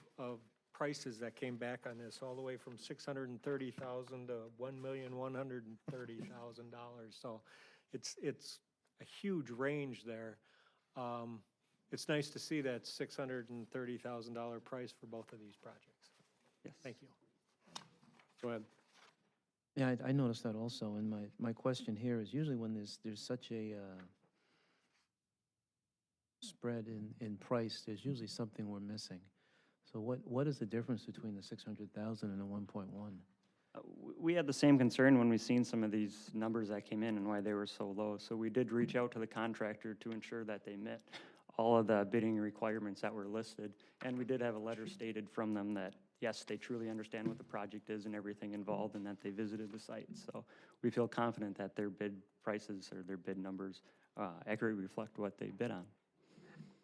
prices that came back on this, all the way from $630,000 to $1,130,000. So it's a huge range there. It's nice to see that $630,000 price for both of these projects. Yes. Thank you. Go ahead. Yeah, I noticed that also, and my question here is usually when there's such a spread in price, there's usually something we're missing. So what is the difference between the 600,000 and the 1.1? We had the same concern when we seen some of these numbers that came in and why they were so low. So we did reach out to the contractor to ensure that they met all of the bidding requirements that were listed. And we did have a letter stated from them that, yes, they truly understand what the project is and everything involved, and that they visited the site. So we feel confident that their bid prices or their bid numbers accurately reflect what they bid on.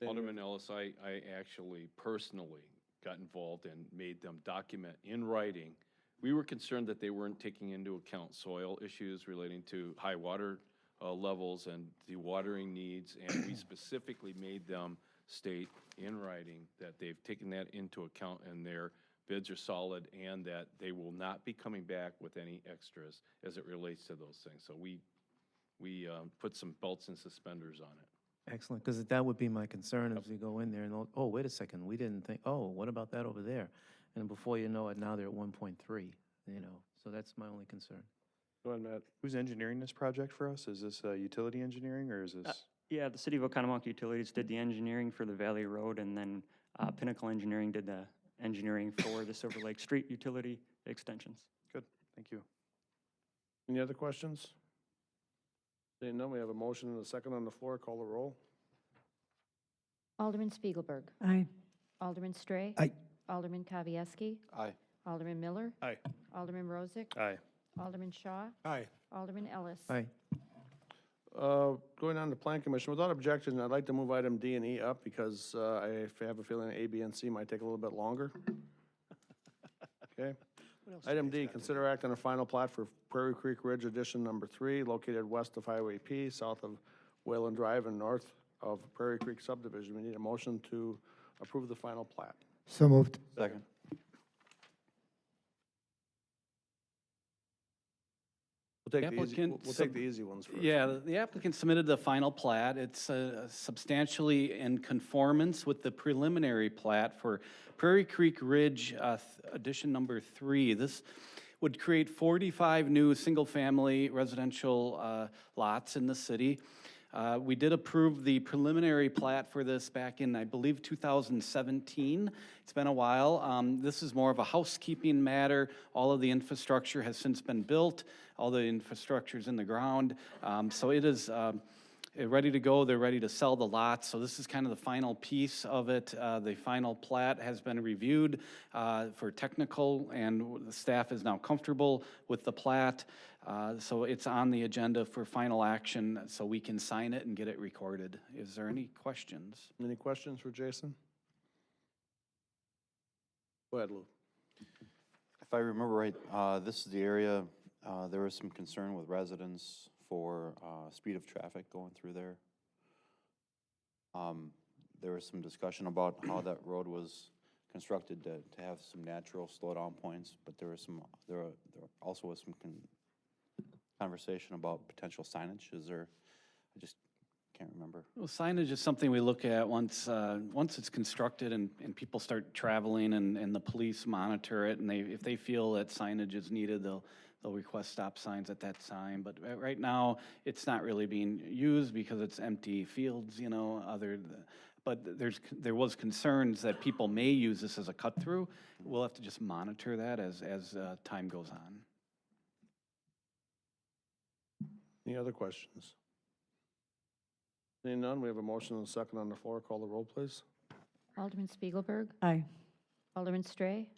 Alderman Ellis, I actually personally got involved and made them document in writing. We were concerned that they weren't taking into account soil issues relating to high water levels and dewatering needs, and we specifically made them state in writing that they've taken that into account and their bids are solid, and that they will not be coming back with any extras as it relates to those things. So we put some belts and suspenders on it. Excellent, because that would be my concern as we go in there and, oh, wait a second, we didn't think, oh, what about that over there? And before you know it, now they're at 1.3, so that's my only concern. Go ahead, Matt. Who's engineering this project for us? Is this utility engineering, or is this? Yeah, the City of Oconomowoc Utilities did the engineering for the Valley Road, and then Pinnacle Engineering did the engineering for the Silver Lake Street utility extensions. Good, thank you. Any other questions? Seeing none, we have a motion and a second on the floor. Call the roll. Alderman Spiegelberg. Aye. Alderman Stray. Aye. Alderman Kavieski. Aye. Alderman Miller. Aye. Alderman Rozak. Aye. Alderman Shaw. Aye. Alderman Ellis. Aye. Going on to Plan Commission, without objection, I'd like to move item D and E up because I have a feeling A, B, and C might take a little bit longer. Okay. Item D, consider act on a final plat for Prairie Creek Ridge Addition Number 3, located west of Highway P, south of Wayland Drive and north of Prairie Creek subdivision. We need a motion to approve the final plat. So moved. Second. We'll take The the easy, applicant we'll sub- take the easy ones first. Yeah, the applicant submitted the final plat. It's substantially in conformance with the preliminary plat for Prairie Creek Ridge Addition Number 3. This would create 45 new single-family residential lots in the city. We did approve the preliminary plat for this back in, I believe, 2017. It's been a while. This is more of a housekeeping matter. All of the infrastructure has since been built. All the infrastructure is in the ground. So it is ready to go. They're ready to sell the lots. So this is kind of the final piece of it. The final plat has been reviewed for technical, and the staff is now comfortable with the plat. So it's on the agenda for final action, so we can sign it and get it recorded. Is there any questions? Any questions for Jason? Go ahead, Lou. If I remember right, this is the area, there was some concern with residents for speed of traffic going through there. There was some discussion about how that road was constructed to have some natural slowdown points, but there also was some conversation about potential signage. Is there, I just can't remember. Well, signage is something we look at once it's constructed and people start traveling and the police monitor it, and if they feel that signage is needed, they'll request stop signs at that time. But right now, it's not really being used because it's empty fields, you know, but there was concerns that people may use this as a cut-through. We'll have to just monitor that as time goes on. Any other questions? Seeing none, we have a motion and a second on the floor. Call the roll, please. Alderman Spiegelberg. Aye. Alderman Stray.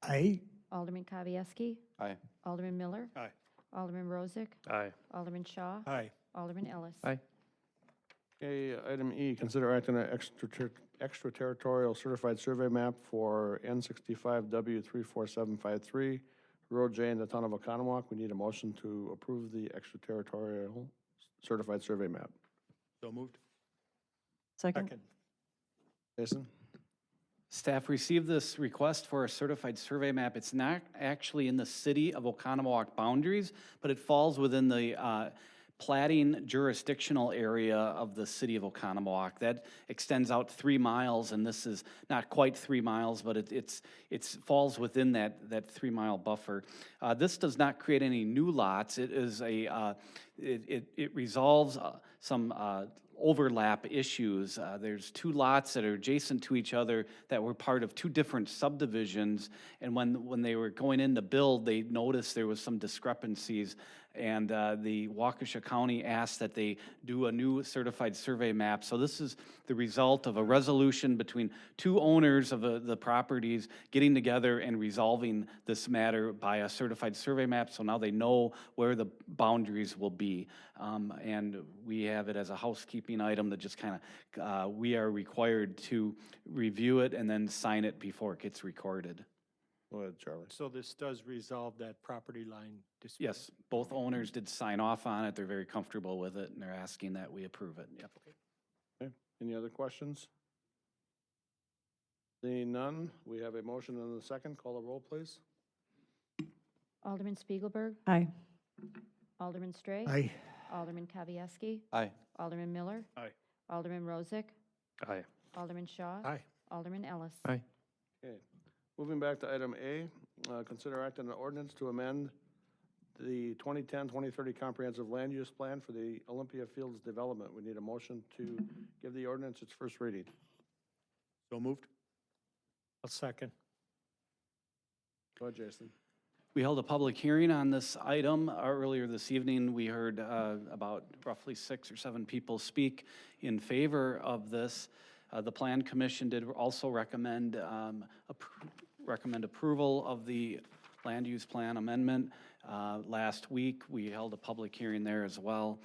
Aye. Alderman Kavieski. Aye. Alderman Miller. Aye. Alderman Rozak. Aye. Alderman Shaw. Aye. Alderman Ellis. Aye. Okay, item E, consider acting on an extraterritorial certified survey map for N65W34753, Road J in the town of Oconomowoc. We need a motion to approve the extraterritorial certified survey map. So moved. Second. Jason? Staff received this request for a certified survey map. It's not actually in the city of Oconomowoc boundaries, but it falls within the platting jurisdictional area of the city of Oconomowoc. That extends out 3 miles, and this is not quite 3 miles, but it falls within that 3 mile buffer. This does not create any new lots. It is it resolves some overlap issues. There's 2 lots that are adjacent to each other that were part of 2 different subdivisions, and when they were going in to build, they noticed there was some discrepancies, and the Waukesha County asked that they do a new certified survey map. So this is the result of a resolution between 2 owners of the properties getting together and resolving this matter by a certified survey map, so now they know where the boundaries will be. And we have it as a housekeeping item that just kind of, we are required to review it and then sign it before it gets recorded. Go ahead, Charlie. So this does resolve that property line dispute? Yes, both owners did sign off on it. They're very comfortable with it, and they're asking that we approve it. Yep. Okay, any other questions? Seeing none, we have a motion and a second. Call the roll, please. Alderman Spiegelberg. Aye. Alderman Stray. Aye. Alderman Kavieski. Aye. Alderman Miller. Aye. Alderman Rozak. Aye. Alderman Shaw. Aye. Alderman Ellis. Aye. Okay, moving back to item A, consider act on an ordinance to amend the 2010-2030 comprehensive land use plan for the Olympia Fields development. We need a motion to give the ordinance its first reading. So moved. I'll second. Go ahead, Jason. We held a public hearing on this item earlier this evening. We heard about roughly 6 or 7 people speak in favor of this. The Plan Commission did also recommend approval of the land use plan amendment. Last week, we held a public hearing there as well.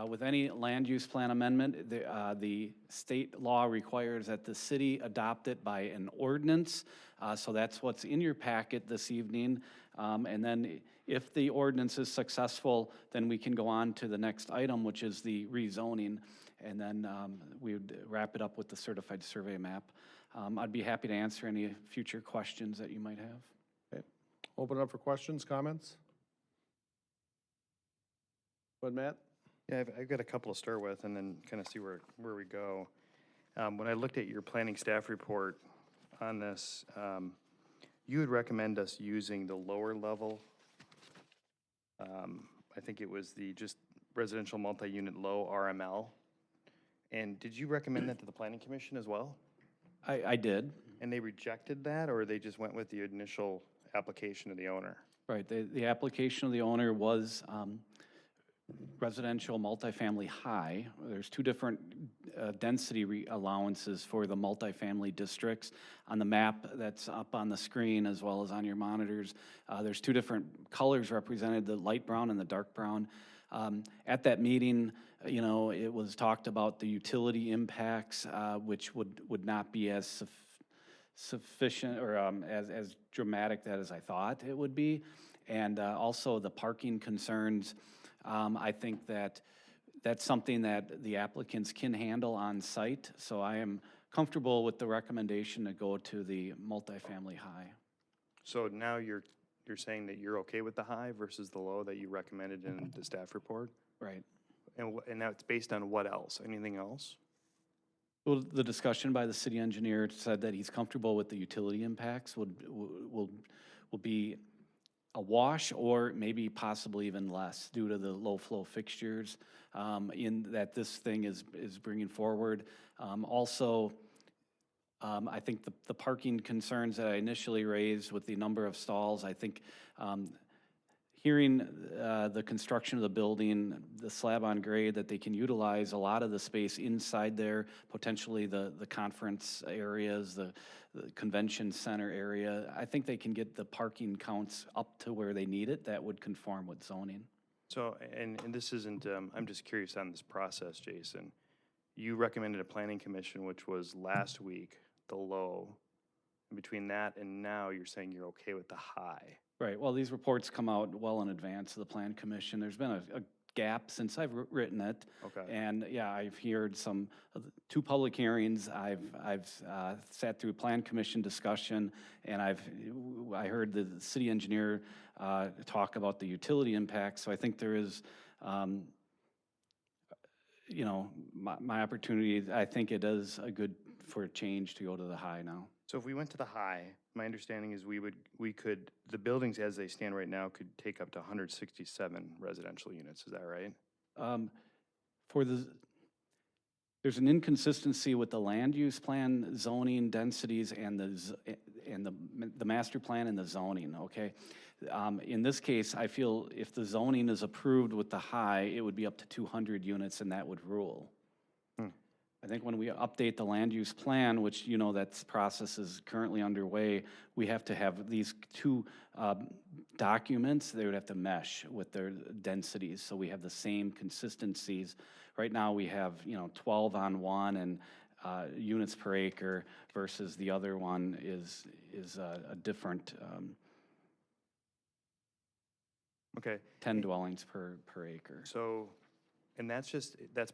With any land use plan amendment, the state law requires that the city adopt it by an ordinance. So that's what's in your packet this evening. And then if the ordinance is successful, then we can go on to the next item, which is the rezoning. And then we would wrap it up with the certified survey map. I'd be happy to answer any future questions that you might have. Okay. Open it up for questions, comments? Go ahead, Matt. Yeah, I've got a couple to start with and then kind of see where we go. When I looked at your planning staff report on this, you would recommend us using the lower level. I think it was the just residential multi-unit low RML. And did you recommend that to the planning commission as well? I did. And they rejected that, or they just went with the initial application of the owner? Right, the application of the owner was residential multifamily high. There's two different density allowances for the multifamily districts. On the map that's up on the screen as well as on your monitors, there's two different colors represented, the light brown and the dark brown. At that meeting, you know, it was talked about the utility impacts, which would not be as sufficient or as dramatic as I thought it would be. And also the parking concerns. I think that that's something that the applicants can handle on site. So I am comfortable with the recommendation to go to the multifamily high. So now you're saying that you're okay with the high versus the low that you recommended in the staff report? Right. And that's based on what else? Anything else? Well, the discussion by the city engineer said that he's comfortable with the utility impacts will be a wash or maybe possibly even less due to the low flow fixtures in that this thing is bringing forward. Also, I think the parking concerns that I initially raised with the number of stalls, I think hearing the construction of the building, the slab on grade, that they can utilize a lot of the space inside there, potentially the conference areas, the convention center area. I think they can get the parking counts up to where they need it. That would conform with zoning. So, and this isn't, I'm just curious on this process, Jason. You recommended a planning commission, which was last week, the low. In between that and now, you're saying you're okay with the high. Right, well, these reports come out well in advance of the Plan Commission. There's been a gap since I've written it. Okay. And yeah, I've heard two public hearings. I've sat through Plan Commission discussion, and I heard the city engineer talk about the utility impacts. So I think there is, you know, my opportunity. I think it is a good for a change to go to the high now. So if we went to the high, my understanding is the buildings as they stand right now could take up to 167 residential units. Is that right? There's an inconsistency with the land use plan, zoning densities, and the master plan and the zoning, okay? In this case, I feel if the zoning is approved with the high, it would be up to 200 units and that would rule. I think when we update the land use plan, which you know that process is currently underway, we have to have these two documents. They would have to mesh with their densities, so we have the same consistencies. Right now, we have 12 on one and units per acre versus the other one is a different Okay. 10 dwellings per acre. So, and that's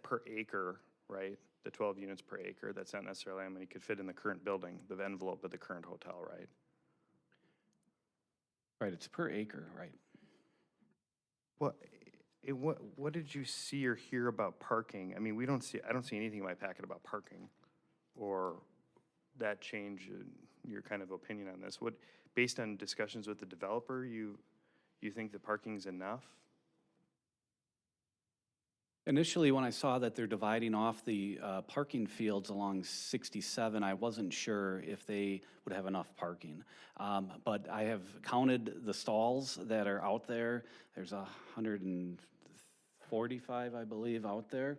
per acre, right? The 12 units per acre. That's not necessarily how many could fit in the current building, the envelope of the current hotel, right? Right, it's per acre, right? What did you see or hear about parking? I mean, I don't see anything in my packet about parking or that change in your kind of opinion on this. Based on discussions with the developer, you think the parking's enough? Initially, when I saw that they're dividing off the parking fields along 67, I wasn't sure if they would have enough parking. But I have counted the stalls that are out there. There's 145, I believe, out there.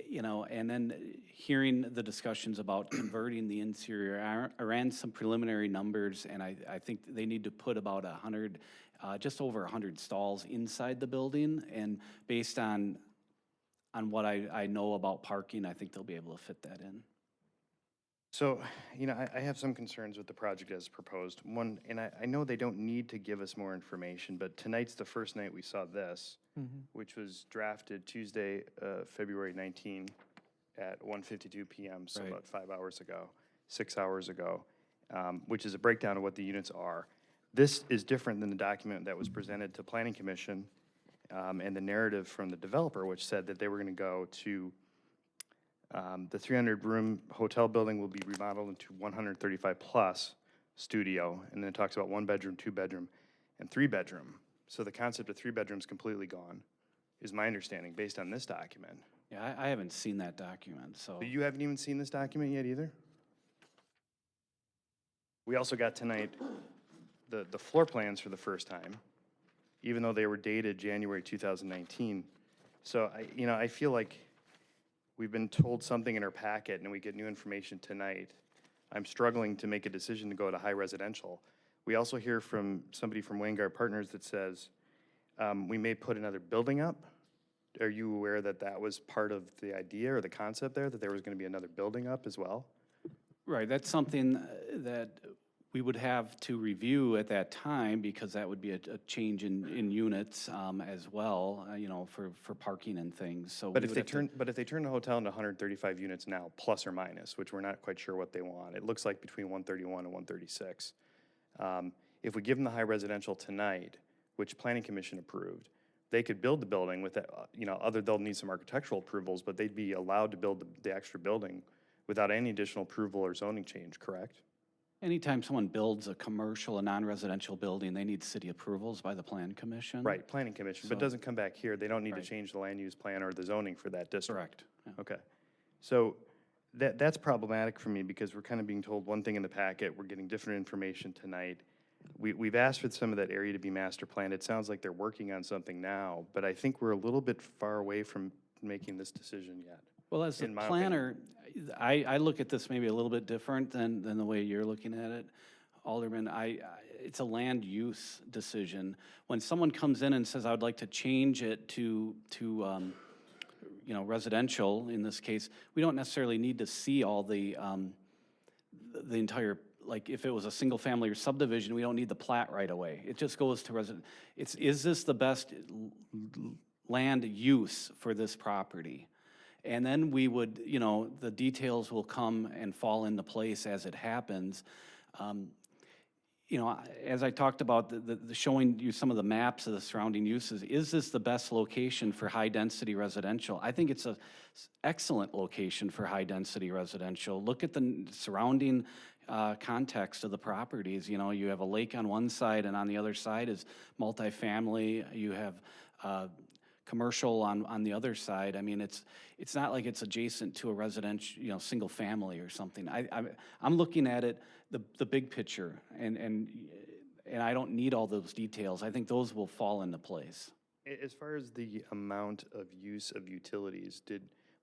you know, and then hearing the discussions about converting the interior, I ran some preliminary numbers, and I think they need to put about 100, just over 100 stalls inside the building, and based on what I know about parking, I think they'll be able to fit that in. So, you know, I have some concerns with the project as proposed. One, and I know they don't need to give us more information, but tonight's the first night we saw this, which was drafted Tuesday, February 19 at 1:52 PM, so Right. about 5 hours ago, 6 hours ago, which is a breakdown of what the units are. This is different than the document that was presented to Planning Commission and the narrative from the developer, which said that they were going to go to the 300-room hotel building will be remodeled into 135-plus studio, and then it talks about 1-bedroom, 2-bedroom, and 3-bedroom. So the concept of 3 bedrooms completely gone, is my understanding, based on this document. Yeah, I haven't seen that document, so. So you haven't even seen this document yet either? We also got tonight the floor plans for the first time, even though they were dated January 2019. So I feel like we've been told something in our packet and we get new information tonight. I'm struggling to make a decision to go to high residential. We also hear from somebody from Vanguard Partners that says we may put another building up. Are you aware that that was part of the idea or the concept there, that there was going to be another building up as well? Right, that's something that we would have to review at that time, because that would be a change in units as well, you know, for parking and things, so. But we if would they have to- turn, but if they turn the hotel into 135 units now, plus or minus, which we're not quite sure what they want, it looks like between 131 and 136. If we give them the high residential tonight, which Planning Commission approved, they could build the building with, they'll need some architectural approvals, but they'd be allowed to build the extra building without any additional approval or zoning change, correct? Anytime someone builds a commercial, a non-residential building, they need city approvals by the Plan Commission. Right, Planning Commission, but it So- doesn't come back here. They don't need to Right. change the land use plan or the zoning for that district. Correct. Yeah. Okay. So that's problematic for me because we're kind of being told one thing in the packet. We're getting different information tonight. We've asked for some of that area to be master planned. It sounds like they're working on something now, but I think we're a little bit far away from making this decision yet. Well, as a in my opinion. planner, I look at this maybe a little bit different than the way you're looking at it, Alderman. It's a land use decision. When someone comes in and says, I would like to change it to residential, in this case, we don't necessarily need to see all the entire, like if it was a single family or subdivision, we don't need the plat right away. It just goes to resident. Is this the best land use for this property? And then we would, the details will come and fall into place as it happens. As I talked about, the showing you some of the maps of the surrounding uses, is this the best location for high-density residential? I think it's an excellent location for high-density residential. Look at the surrounding context of the properties. You have a lake on one side, and on the other side is multifamily. You have commercial on the other side. I mean, it's not like it's adjacent to a residential, single family or something. I'm looking at it, the big picture, and I don't need all those details. I think those will fall into place. As far as the amount of use of utilities,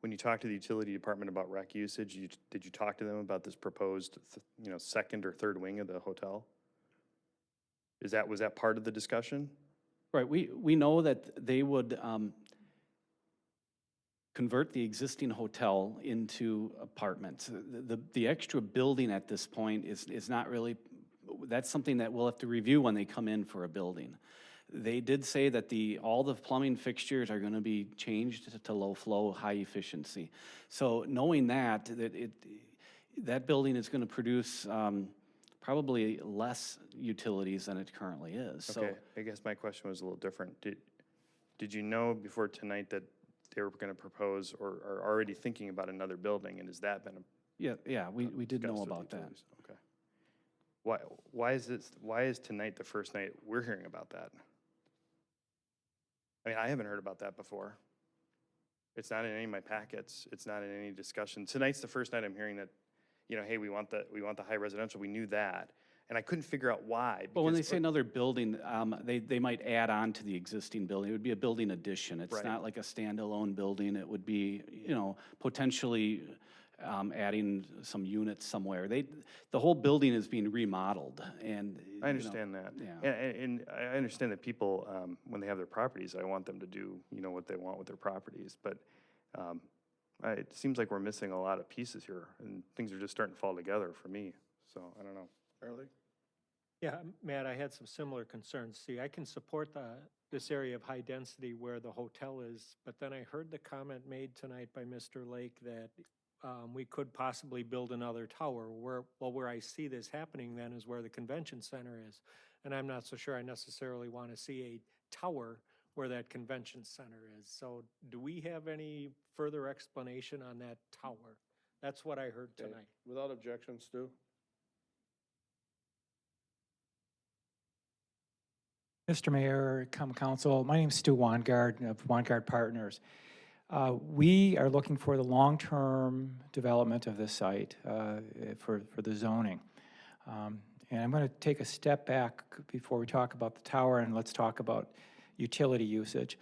when you talked to the utility department about rec usage, did you talk to them about this proposed, second or third wing of the hotel? Was that part of the discussion? Right, we know that they would convert the existing hotel into apartments. The extra building at this point is not really, that's something that we'll have to review when they come in for a building. They did say that all the plumbing fixtures are gonna be changed to low flow, high efficiency. So knowing that building is gonna produce probably less utilities than it currently is. So, Okay, I guess my question was a little different. Did you know before tonight that they were going to propose or are already thinking about another building, and has that been yeah, we did know discussed with about that. utilities? Okay. Why is tonight the first night we're hearing about that? I mean, I haven't heard about that before. It's not in any of my packets. It's not in any discussion. Tonight's the first night I'm hearing that, hey, we want the high residential. We knew that. and I couldn't figure out why. But when they because- say another building, they might add on to the existing building. It would be a building addition. It's Right. not like a standalone building. It would be, potentially adding some units somewhere. The whole building is being remodeled, and, I understand that. yeah. And I understand that people, when they have their properties, I want them to do, what they want with their properties. But it seems like we're missing a lot of pieces here, and things are just starting to fall together for me. So, I don't know. Charlie? Yeah, Matt, I had some similar concerns. See, I can support this area of high density where the hotel is, but then I heard the comment made tonight by Mr. Lake that we could possibly build another tower. Where I see this happening then is where the convention center is. And I'm not so sure I necessarily want to see a tower where that convention center is. So do we have any further explanation on that tower? That's what I heard Okay. tonight. Without objection, Stu? Mr. Mayor, Common Council, my name is Stu Wangard of Wangard Partners. We are looking for the long-term development of this site for the zoning. And I'm going to take a step back before we talk about the tower, and let's talk about utility usage.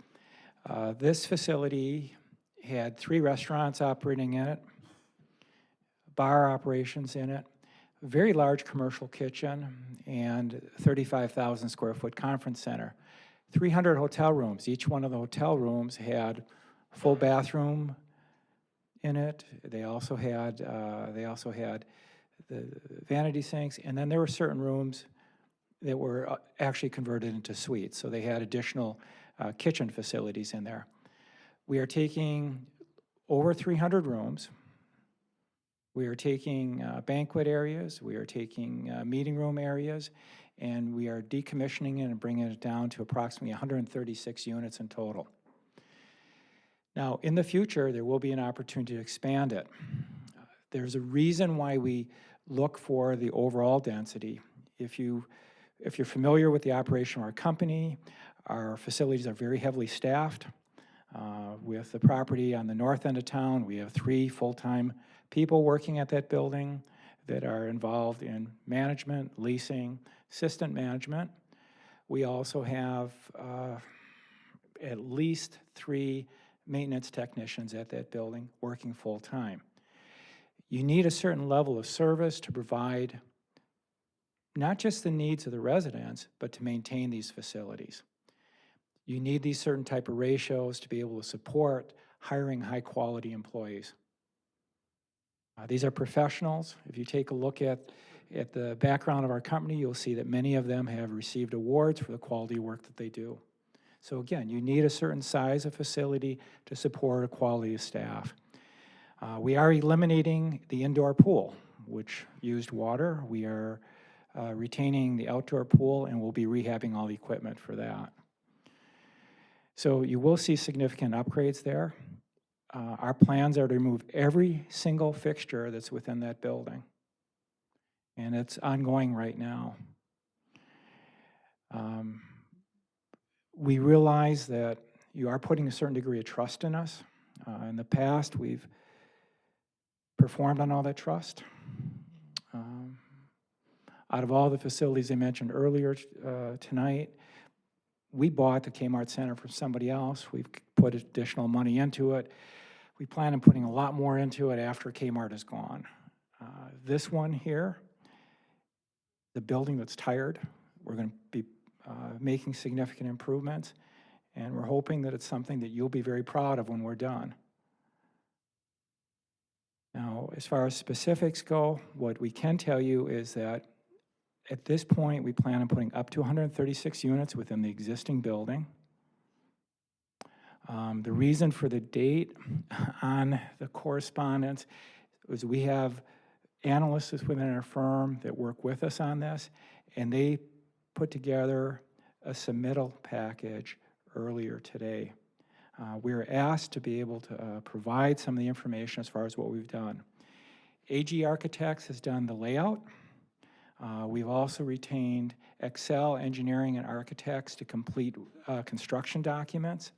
This facility had 3 restaurants operating in it, bar operations in it, a very large commercial kitchen, and 35,000 square foot conference center. 300 hotel rooms. Each one of the hotel rooms had full bathroom in it. They also had the vanity sinks, and then there were certain rooms that were actually converted into suites. So they had additional kitchen facilities in there. We are taking over 300 rooms. We are taking banquet areas, we are taking meeting room areas, and we are decommissioning it and bringing it down to approximately 136 units in total. Now, in the future, there will be an opportunity to expand it. There's a reason why we look for the overall density. If you're familiar with the operation of our company, our facilities are very heavily staffed. With the property on the north end of town, we have 3 full-time people working at that building that are involved in management, leasing, assistant management. We also have at least 3 maintenance technicians at that building working full-time. You need a certain level of service to provide not just the needs of the residents, but to maintain these facilities. You need these certain type of ratios to be able to support hiring high-quality employees. These are professionals. If you take a look at the background of our company, you'll see that many of them have received awards for the quality work that they do. So again, you need a certain size of facility to support a quality of staff. We are eliminating the indoor pool, which used water. We are retaining the outdoor pool, and we'll be rehabbing all the equipment for that. So you will see significant upgrades there. Our plans are to remove every single fixture that's within that building, and it's ongoing right now. We realize that you are putting a certain degree of trust in us. In the past, we've performed on all that trust. Out of all the facilities I mentioned earlier tonight, we bought the Kmart Center from somebody else. We've put additional money into it. We plan on putting a lot more into it after Kmart is gone. This one here, the building that's tired, we're going to be making significant improvements, and we're hoping that it's something that you'll be very proud of when we're done. Now, as far as specifics go, what we can tell you is that at this point, we plan on putting up to 136 units within the existing building. The reason for the date on the correspondence is we have analysts within our firm that work with us on this, and they put together a submittal package earlier today. We were asked to be able to provide some of the information as far as what we've done. AG Architects has done the layout. We've also retained Excel Engineering and Architects to complete construction documents.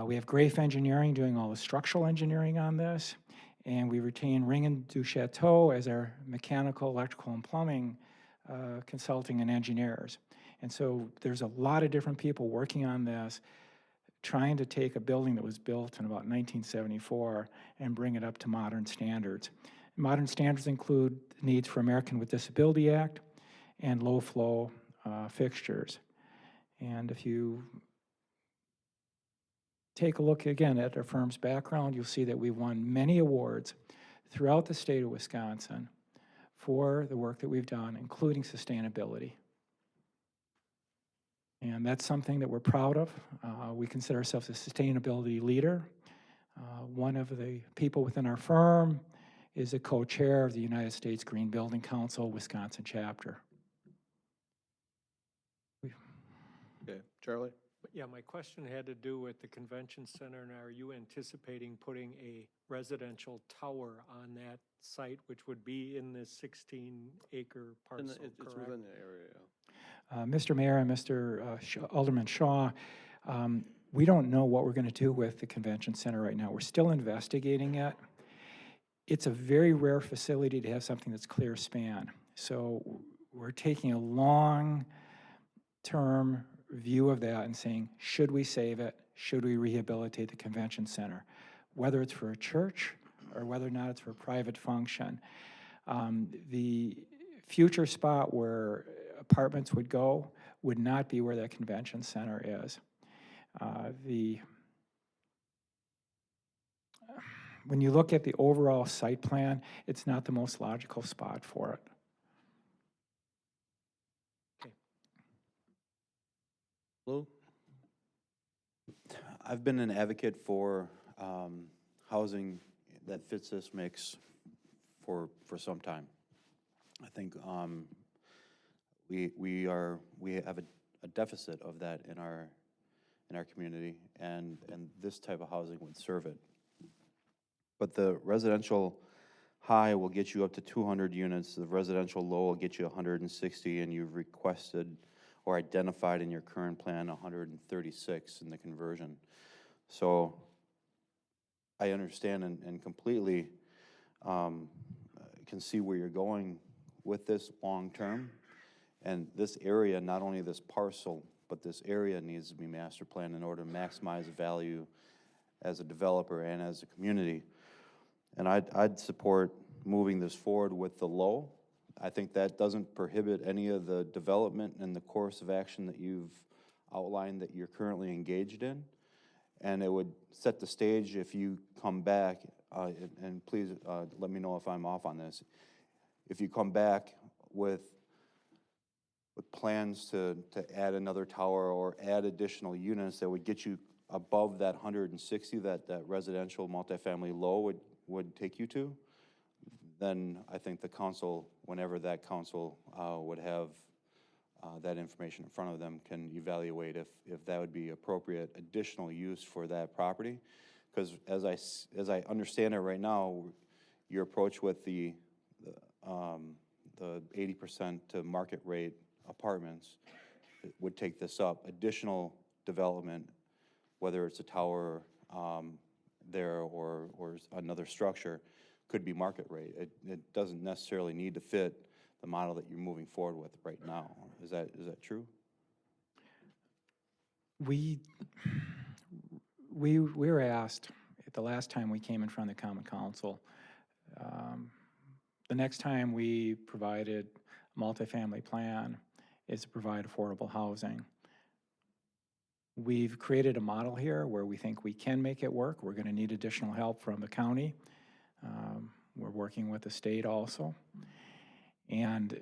We have Grafe Engineering doing all the structural engineering on this, and we retain Ring and Du Chateau as our mechanical, electrical, and plumbing consulting and engineers. And so there's a lot of different people working on this, trying to take a building that was built in about 1974 and bring it up to modern standards. Modern standards include the needs for American with Disability Act and low-flow fixtures. And if you take a look again at our firm's background, you'll see that we've won many awards throughout the state of Wisconsin for the work that we've done, including sustainability. And that's something that we're proud of. We consider ourselves a sustainability leader. One of the people within our firm is a co-chair of the United States Green Building Council Wisconsin chapter. Okay, Charlie? Yeah, my question had to do with the convention center, and are you anticipating putting a residential tower on that site, which would be in this 16-acre parcel, It's correct? within the area. Mr. Mayor and Mr. Alderman Shaw, we don't know what we're going to do with the convention center right now. We're still investigating it. It's a very rare facility to have something that's clear span. So we're taking a long-term view of that and saying, should we save it? Should we rehabilitate the convention center? Whether it's for a church or whether or not it's for a private function. The future spot where apartments would go would not be where that convention center is. When you look at the overall site plan, it's not the most logical spot for it. Lou? I've been an advocate for housing that fits this mix for some time. I think we have a deficit of that in our community, and this type of housing would serve it. But the residential high will get you up to 200 units. The residential low will get you 160, and you've requested or identified in your current plan 136 in the conversion. So I understand and completely can see where you're going with this long-term. And this area, not only this parcel, but this area needs to be master planned in order to maximize value as a developer and as a community. And I'd support moving this forward with the low. I think that doesn't prohibit any of the development and the course of action that you've outlined that you're currently engaged in. And it would set the stage if you come back, and please let me know if I'm off on this. If you come back with plans to add another tower or add additional units that would get you above that 160 that residential multifamily low would take you to, then I think the council, whenever that council would have that information in front of them, can evaluate if that would be appropriate additional use for that property. Because as I understand it right now, your approach with the 80% to market rate apartments would take this up. Additional development, whether it's a tower there or another structure, could be market rate. It doesn't necessarily need to fit the model that you're moving forward with right now. Is that true? We were asked at the last time we came in front of the Common Council, the next time we provided a multifamily plan is to provide affordable housing. We've created a model here where we think we can make it work. We're going to need additional help from the county. We're working with the state also. And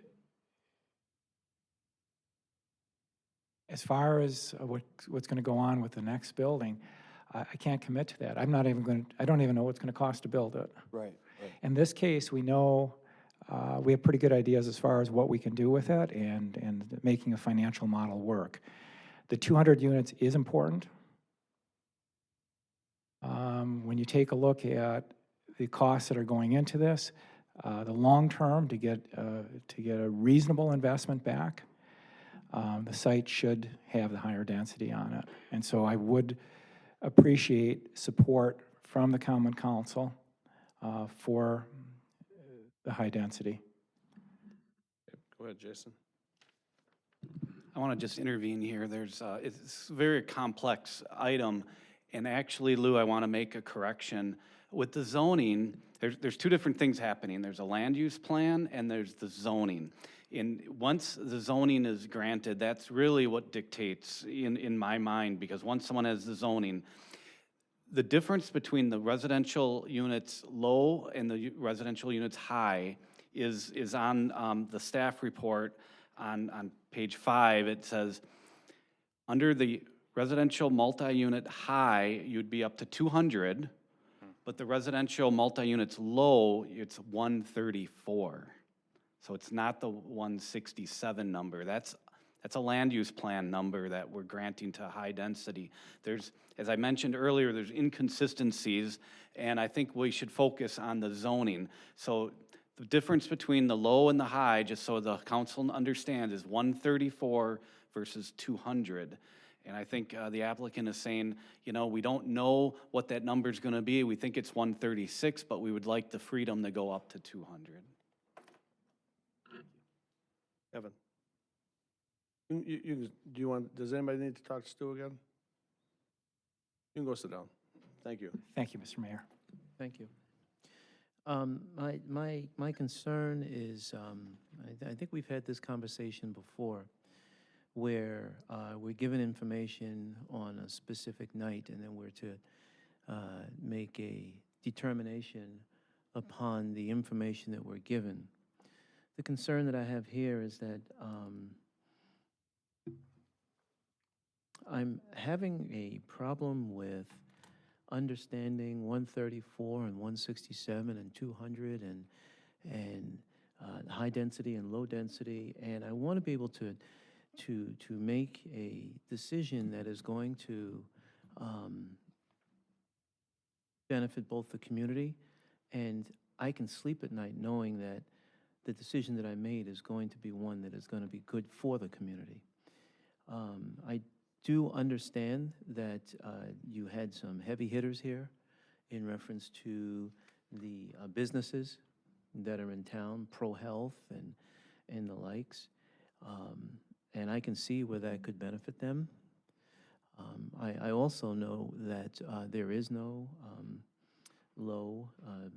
as far as what's going to go on with the next building, I can't commit to that. I don't even know what's going to cost to build it. Right. In this case, we know we have pretty good ideas as far as what we can do with it and making a financial model work. The 200 units is important. When you take a look at the costs that are going into this, the long term to get a reasonable investment back, the site should have the higher density on it. And so I would appreciate support from the Common Council for the high density. Go ahead, Jason. I want to just intervene here. It's a very complex item, and actually, Lou, I want to make a correction. With the zoning, there's two different things happening. There's a land use plan and there's the zoning. And once the zoning is granted, that's really what dictates in my mind, because once someone has the zoning, the difference between the residential units low and the residential units high is on the staff report on page 5. It says, under the residential multi-unit high, you'd be up to 200, but the residential multi-units low, it's 134. So it's not the 167 number. That's a land use plan number that we're granting to high density. There's, as I mentioned earlier, there's inconsistencies, and I think we should focus on the zoning. So the difference between the low and the high, just so the council understands, is 134 versus 200. And I think the applicant is saying, you know, we don't know what that number's gonna be. We think it's 136, but we would like the freedom to go up to 200. Evan. Does anybody need to talk to Stu again? You can go sit down. Thank you. Thank you, Mr. Mayor. Thank you. My concern is, I think we've had this conversation before, where we're given information on a specific night, and then we're to make a determination upon the information that we're given. The concern that I have here is that I'm having a problem with understanding 134 and 167 and 200 and high density and low density, and I want to be able to make a decision that is going to benefit both the community, and I can sleep at night knowing that the decision that I made is going to be one that is going to be good for the community. I do understand that you had some heavy hitters here in reference to the businesses that are in town, ProHealth and the likes, and I can see where that could benefit them. I also know that there is no low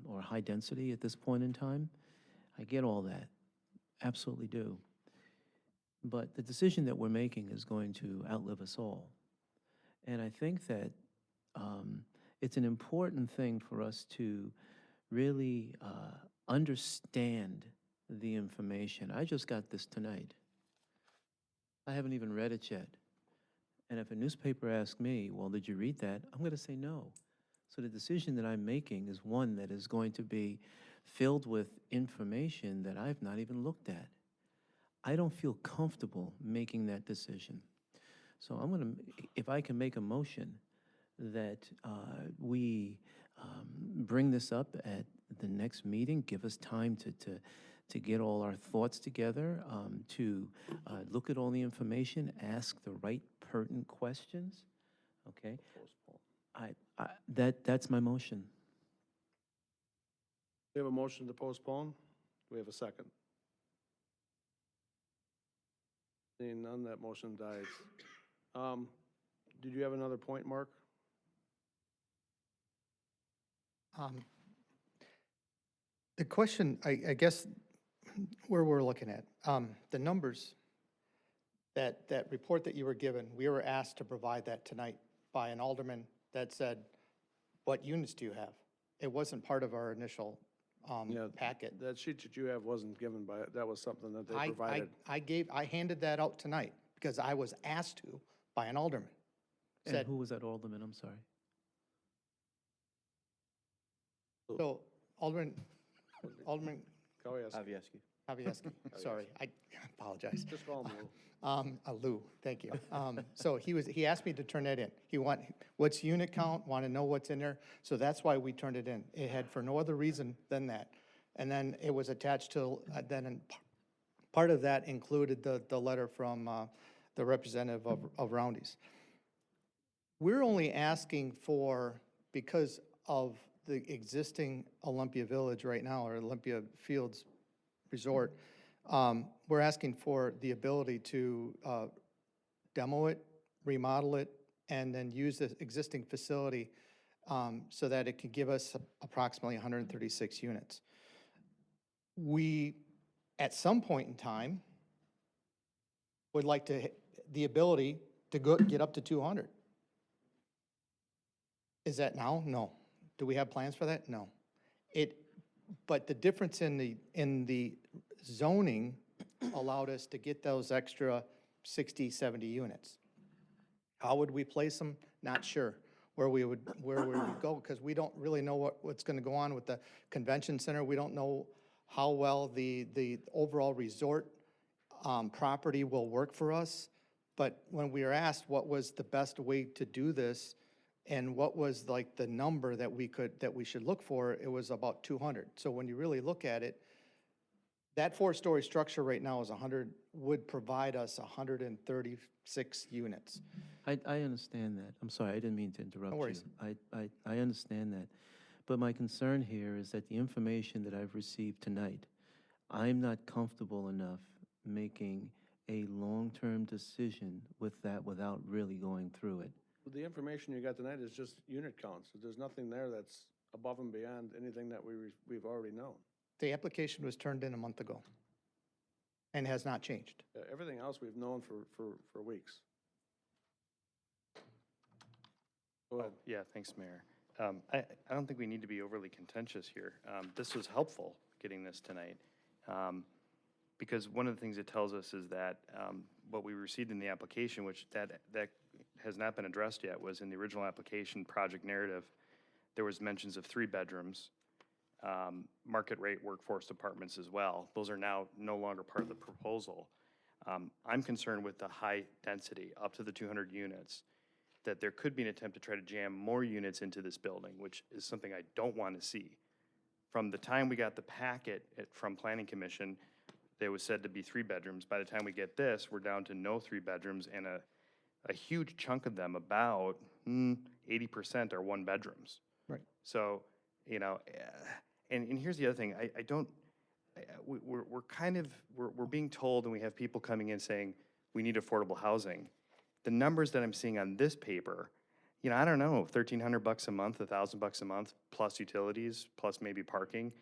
or high density at this point in time. I get all that, absolutely do. But the decision that we're making is going to outlive us all. And I think that it's an important thing for us to really understand the information. I just got this tonight. I haven't even read it yet. And if a newspaper asks me, well, did you read that? I'm going to say no. So the decision that I'm making is one that is going to be filled with information that I've not even looked at. I don't feel comfortable making that decision. So I'm going to, if I can make a motion that we bring this up at the next meeting, give us time to get all our thoughts together, to look at all the information, ask the right pertinent questions, okay? That's my motion. We have a motion to postpone. Do we have a second? Seeing none, that motion dies. Did you have another point, Mark? The question, I guess, where we're looking at, the numbers, that report that you were given, we were asked to provide that tonight by an alderman that said, what units do you have? It wasn't part of our initial packet. That sheet that you have wasn't given by, that was something that they provided. I handed that out tonight because I was asked to by an alderman. And Said, who was that alderman? I'm sorry. so Alderman Kowalski. Kowalski, sorry, I apologize. Just call him Lou. Lou, thank you. So he asked me to turn that in. What's unit count, want to know what's in there. So that's why we turned it in. It had for no other reason than that. And then it was attached to, part of that included the letter from the representative of Roundy's. We're only asking for, because of the existing Olympia Village right now, or Olympia Fields Resort, We're asking for the ability to demo it, remodel it, and then use the existing facility so that it could give us approximately 136 units. We, at some point in time, would like to, the ability to get up to 200. Is that now? No. Do we have plans for that? No. But the difference in the zoning allowed us to get those extra 60, 70 units. How would we place them? Not sure where we would go, because we don't really know what's going to go on with the convention center. We don't know how well the overall resort property will work for us. But when we were asked what was the best way to do this and what was like the number that we should look for, it was about 200. So when you really look at it, that 4-story structure right now is 100, would provide us 136 units. I understand that. I'm sorry, I didn't mean to interrupt you. worries. I understand that. But my concern here is that the information that I've received tonight, I'm not comfortable enough making a long-term decision with that without really going through it. The information you got tonight is just unit counts. There's nothing there that's above and beyond anything that we've already known. The application was turned in a month ago and has not changed. Everything else we've known for weeks. Go ahead. Yeah, thanks, Mayor. I don't think we need to be overly contentious here. This was helpful, getting this tonight, because one of the things it tells us is that what we received in the application, which that has not been addressed yet, was in the original application project narrative, there was mentions of 3 bedrooms, market rate workforce apartments as well. Those are now no longer part of the proposal. I'm concerned with the high density, up to the 200 units, that there could be an attempt to try to jam more units into this building, which is something I don't want to see. From the time we got the packet from Planning Commission, there was said to be 3 bedrooms. By the time we get this, we're down to no 3 bedrooms, and a huge chunk of them, about 80%, are 1 bedrooms. Right. So, you know, and here's the other thing. We're being told, and we have people coming in saying, we need affordable housing. The numbers that I'm seeing on this paper, you know, I don't know, $1,300 a month, $1,000 a month, plus utilities, plus maybe parking.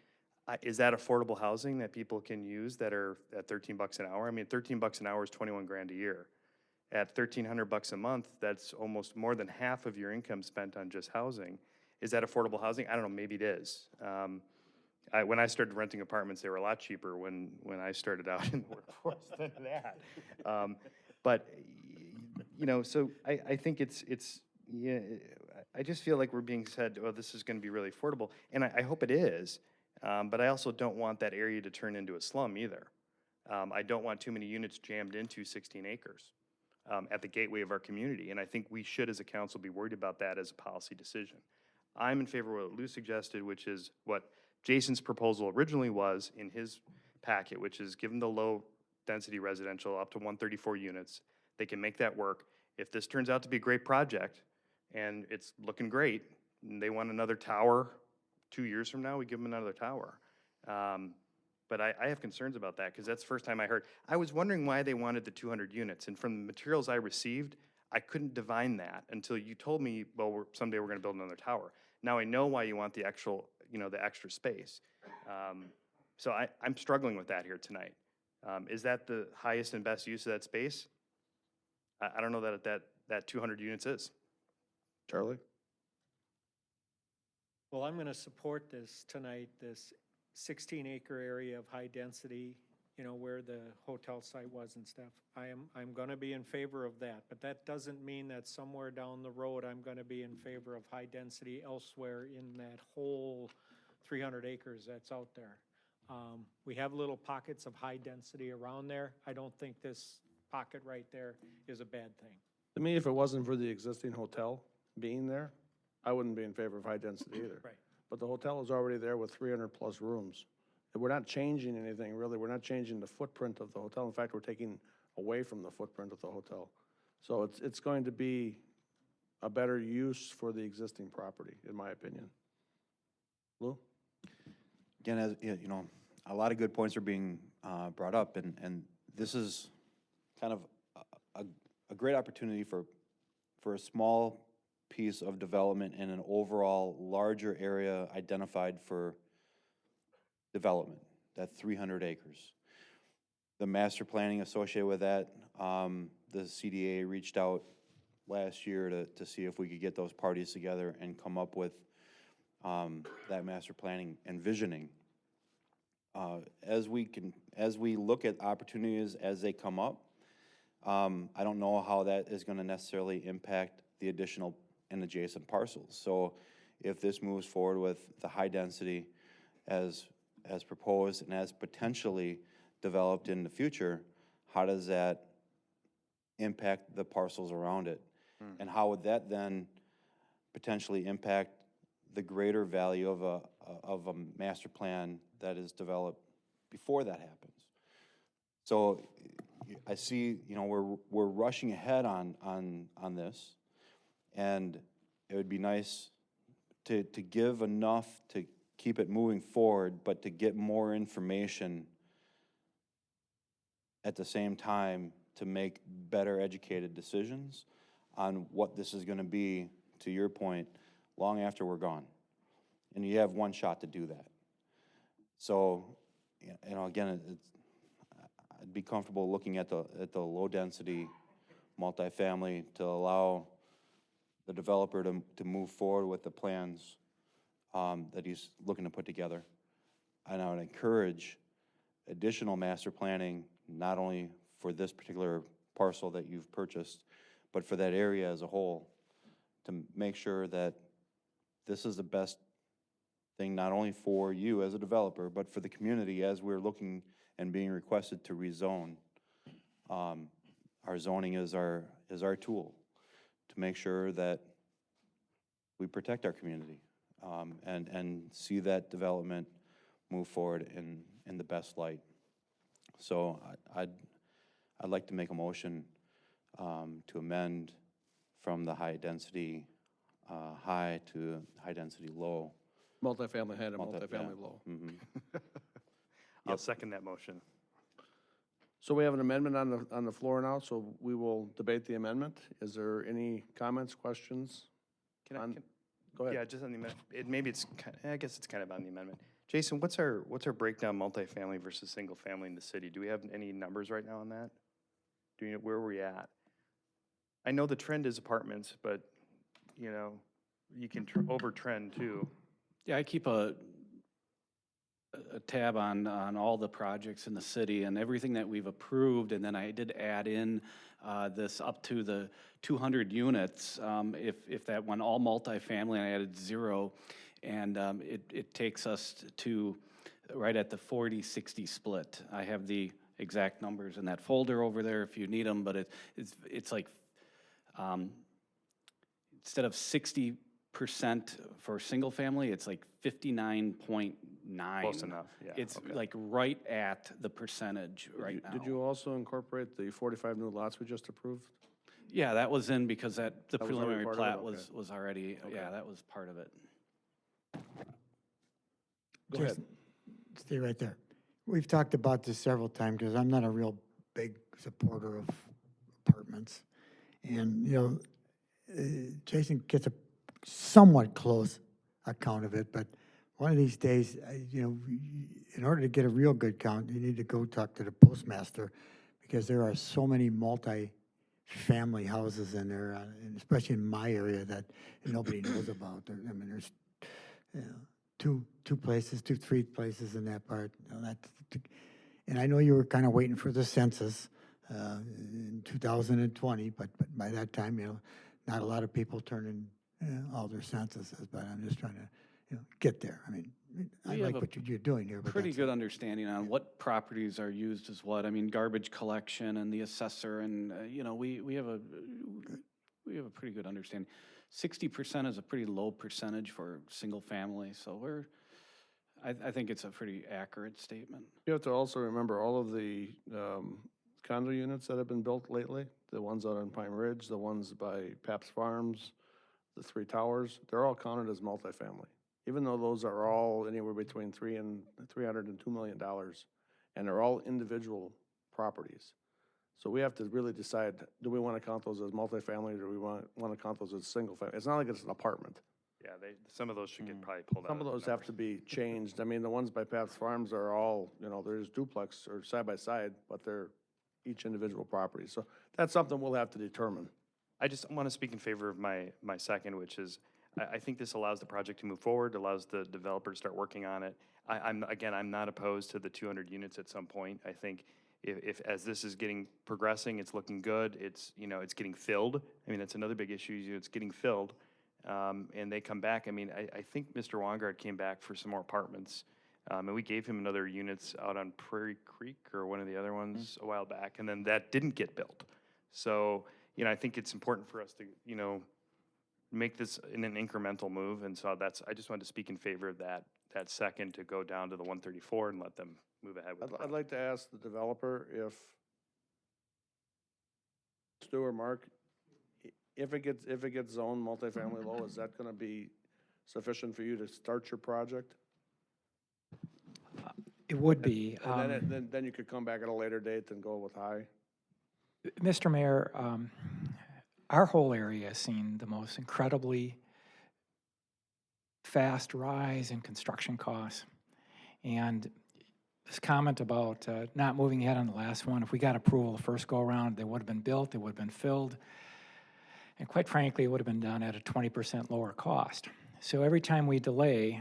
Is that affordable housing that people can use that are at $13 an hour? I mean, $13 an hour is 21 grand a year. At $1,300 a month, that's almost more than half of your income spent on just housing. Is that affordable housing? I don't know, maybe it is. When I started renting apartments, they were a lot cheaper when I started out in the workforce than that. But, you know, so I think yeah, I just feel like we're being said, oh, this is going to be really affordable. And I hope it is, but I also don't want that area to turn into a slum either. I don't want too many units jammed into 16 acres at the gateway of our community. And I think we should, as a council, be worried about that as a policy decision. I'm in favor of what Lou suggested, which is what Jason's proposal originally was in his packet, which is give them the low-density residential up to 134 units. They can make that work. If this turns out to be a great project, and it's looking great, and they want another tower 2 years from now, we give them another tower. But I have concerns about that, because that's the first time I heard. I was wondering why they wanted the 200 units, and from the materials I received, I couldn't divine that until you told me, well, someday we're gonna build another tower. Now I know why you want the actual, you know, the extra space. So I'm struggling with that here tonight. Is that the highest and best use of that space? I don't know that 200 units is. Charlie? Well, I'm going to support this tonight, this 16-acre area of high density, you know, where the hotel site was and stuff. I'm going to be in favor of that, but that doesn't mean that somewhere down the road, I'm going to be in favor of high density elsewhere in that whole 300 acres that's out there. We have little pockets of high density around there. I don't think this pocket right there is a bad thing. To me, if it wasn't for the existing hotel being there, I wouldn't be in favor of high density either. Right. But the hotel is already there with 300-plus rooms. We're not changing anything, really. We're not changing the footprint of the hotel. In fact, we're taking away from the footprint of the hotel. So it's going to be a better use for the existing property, in my opinion. Lou? Again, as you know, a lot of good points are being brought up, and this is kind of a great opportunity for a small piece of development in an overall larger area identified for development, that 300 acres. The master planning associated with that, the CDA reached out last year to see if we could get those parties together and come up with that master planning and visioning. As we look at opportunities as they come up, I don't know how that is gonna necessarily impact the additional and adjacent parcels. So if this moves forward with the high density as proposed and as potentially developed in the future, how does that impact the parcels around it? And how would that then potentially impact the greater value of a master plan that is developed before that happens? So I see, we're rushing ahead on this, and it would be nice to give enough to keep it moving forward, but to get more information at the same time to make better educated decisions on what this is gonna be, to your point, long after we're gone. And you have one shot to do that. So, again, I'd be comfortable looking at the low-density multifamily to allow the developer to move forward with the plans that he's looking to put together. And I would encourage additional master planning, not only for this particular parcel that you've purchased, but for that area as a whole, to make sure that this is the best thing, not only for you as a developer, but for the community as we're looking and being requested to rezone. Our zoning is our tool to make sure that we protect our community and see that development move forward in the best light. So I'd like to make a motion to amend from the high density high to high density low. Multifamily high to multifamily low. I'll second that motion. So we have an amendment on the floor now, so we will debate the amendment. Is there any comments, questions? Go ahead. Yeah, just on the amendment, I guess it's kind of on the amendment. Jason, what's our breakdown multifamily versus single family in the city? Do we have any numbers right now on that? Do you know where we're at? I know the trend is apartments, but, you can over-trend too. Yeah, I keep a tab on all the projects in the city and everything that we've approved, and then I did add in this up to the 200 units, if that went all multifamily, and I added 0, and it takes us to right at the 40-60 split. I have the exact numbers in that folder over there if you need them, but it's like, instead of 60% for single family, it's like 59.9. Close enough, yeah. It's okay. like right at the percentage right now. Did you also incorporate the 45 new lots we just approved? Yeah, that was in because the was already preliminary part of it? plat Okay. was already, Okay. yeah, that was part of it. Go ahead. Jason, stay right there. We've talked about this several times because I'm not a real big supporter of apartments. And, Jason gets a somewhat close account of it, but one of these days, in order to get a real good count, you need to go talk to the postmaster because there are so many multi-family houses in there, and especially in my area that nobody knows about. There's three places in that part. And I know you were kind of waiting for the census in 2020, but by that time, not a lot of people turn in all their censuses, but I'm just trying to, get there. I mean, I We like have what you're doing here, but Pretty that's good understanding on what properties are used as what. I mean, garbage collection and the assessor, and we have a pretty good understanding. 60% is a pretty low percentage for single family, so I think it's a pretty accurate statement. You have to also remember all of the condo units that have been built lately, the ones out on Pine Ridge, the ones by Pabst Farms, the 3 towers, they're all counted as multifamily. Even though those are all anywhere between $300 and $2 million, and they're all individual properties. So we have to really decide, do we want to count those as multifamily, or do we want to count those as single family? It's not like it's an apartment. Yeah, some of those should get probably pulled out. Some of those have to be changed. I mean, the ones by Pat's Farms are all, there's duplex or side by side, but they're each individual property. So that's something we'll have to determine. I just want to speak in favor of my second, which is, I think this allows the project to move forward, allows the developer to start working on it. I'm not opposed to the 200 units at some point. I think if as this is progressing, it's looking good, it's getting filled. I mean, that's another big issue, it's getting filled. And they come back, I mean, I think Mr. Wongard came back for some more apartments. And we gave him another units out on Prairie Creek or one of the other ones a while back, and then that didn't get built. So, I think it's important for us to, make this in an incremental move, and so I just wanted to speak in favor of that second to go down to the 134 and let them move ahead with it. I'd like to ask the developer if, Stu or Mark, if it gets zoned multifamily low, is that gonna be sufficient for you to start your project? It would be. And then you could come back at a later date and go with high? Mr. Mayor, our whole area has seen the most incredibly fast rise in construction costs. And this comment about not moving ahead on the last one, if we got approval the first go-around, they would have been built, they would have been filled. And quite frankly, it would have been done at a 20% lower cost. So every time we delay,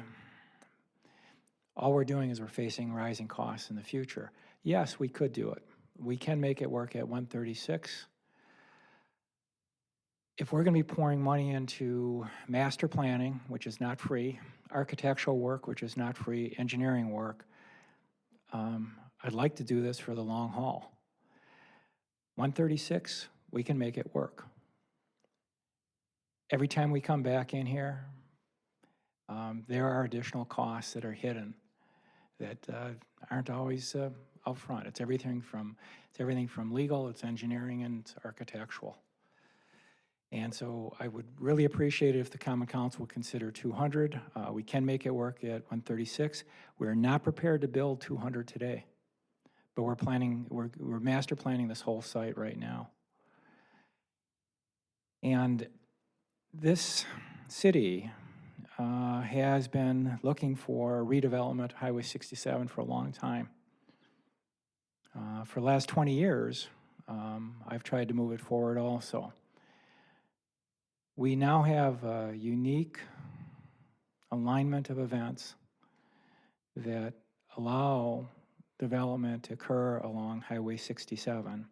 all we're doing is we're facing rising costs in the future. Yes, we could do it. We can make it work at 136. If we're going to be pouring money into master planning, which is not free, architectural work, which is not free, engineering work, I'd like to do this for the long haul. 136, we can make it work. Every time we come back in here, there are additional costs that are hidden that aren't always up front. It's everything from legal, it's engineering, and it's architectural. And so I would really appreciate it if the Common Council would consider 200. We can make it work at 136. We're not prepared to build 200 today, but we're master planning this whole site right now. And this city has been looking for redevelopment Highway 67 for a long time. For the last 20 years, I've tried to move it forward also. We now have a unique alignment of events that allow development to occur along Highway 67.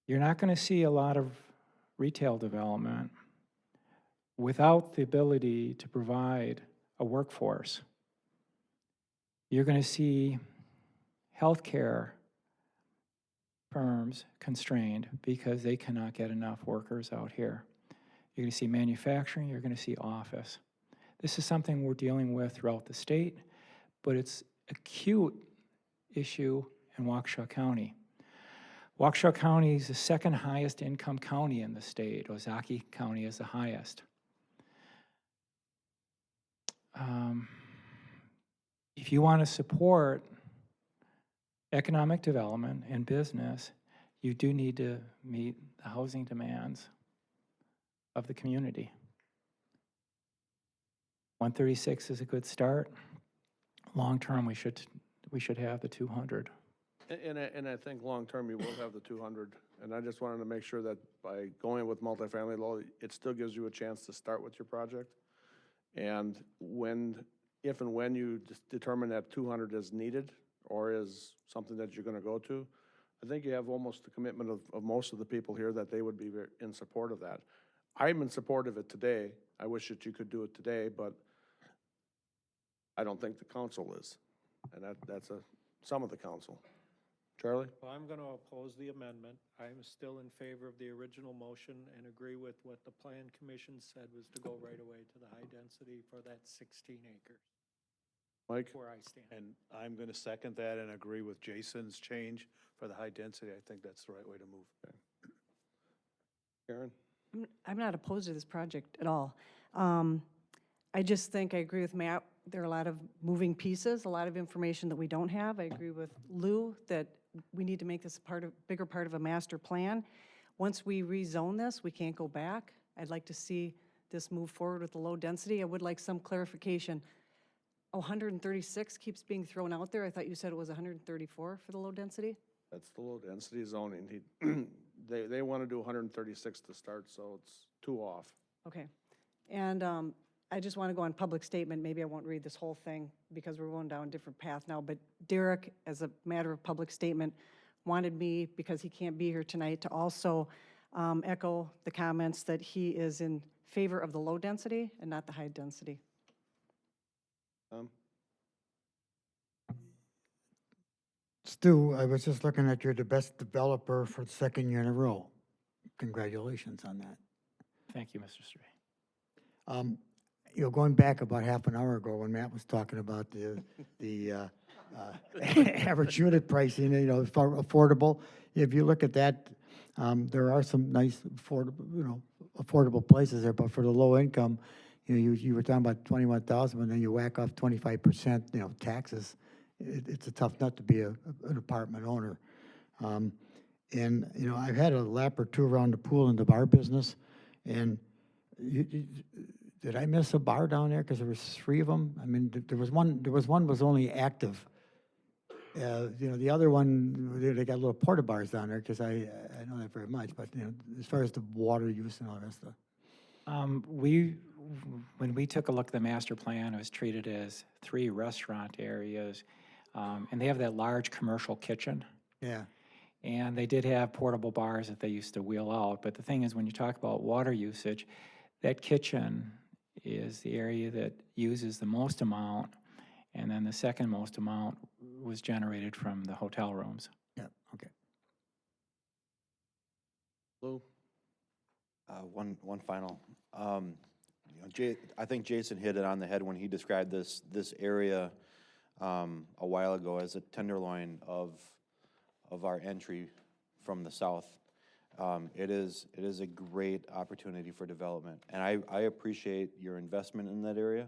You're not going to see a lot of retail development without the ability to provide a workforce. You're going to see healthcare firms constrained because they cannot get enough workers out here. You're going to see manufacturing, you're going to see office. This is something we're dealing with throughout the state, but it's an acute issue in Waukesha County. Waukesha County is the second highest income county in the state. Ozaukee County is the highest. If you want to support economic development and business, you do need to meet the housing demands of the community. 136 is a good start. Long term, we should have the 200. And I think long-term, you will have the 200. And I just wanted to make sure that by going with multifamily low, it still gives you a chance to start with your project. And if and when you determine that 200 is needed or is something that you're going to go to, I think you have almost the commitment of most of the people here that they would be in support of that. I'm in support of it today. I wish that you could do it today, but I don't think the council is. And that's some of the council. Charlie? Well, I'm going to oppose the amendment. I'm still in favor of the original motion and agree with what the Plan Commission said was to go right away to the high density for that 16 acres. Mike? Where I stand. And I'm going to second that and agree with Jason's change for the high density. I think that's the right way to move. Okay. Karen? I'm not opposed to this project at all. I just think I agree with there are a lot of moving pieces, a lot of information that we don't have. I agree with Lou that we need to make this bigger part of a master plan. Once we rezone this, we can't go back. I'd like to see this move forward with the low density. I would like some clarification. 136 keeps being thrown out there. I thought you said it was 134 for the low density? That's the low density zoning. They want to do 136 to start, so it's 2 off. Okay. And I just want to go on public statement. Maybe I won't read this whole thing because we're going down a different path now. But Derek, as a matter of public statement, wanted me, because he can't be here tonight, to also echo the comments that he is in favor of the low density and not the high density. Stu, I was just looking at you're the best developer for the 2nd year in a row. Congratulations on that. Thank you, Mr. Stray. You know, going back about half an hour ago when Matt was talking about the average unit pricing, you know, for affordable, if you look at that, there are some nice affordable places there, but for the low income, you know, you were talking about 21,000, and then you whack off 25%, you know, taxes. It's a tough nut to be an apartment owner. And, you know, I've had a lap or two around the pool in the bar business, and did I miss a bar down there? Because there was 3 of them. I mean, there was one was only active. You know, the other one, they got little porta bars down there, because I know that very much. But, you know, as far as the water use and all that stuff. When we took a look at the master plan, it was treated as 3 restaurant areas, and they have that large commercial kitchen. Yeah. And they did have portable bars that they used to wheel out. But the thing is, when you talk about water usage, that kitchen is the area that uses the most amount, and then the second most amount was generated from the hotel rooms. Yeah, okay. Lou? One final. You know, I think Jason hit it on the head when he described this area a while ago as a tenderloin of our entry from the south. It is a great opportunity for development, and I appreciate your investment in that area.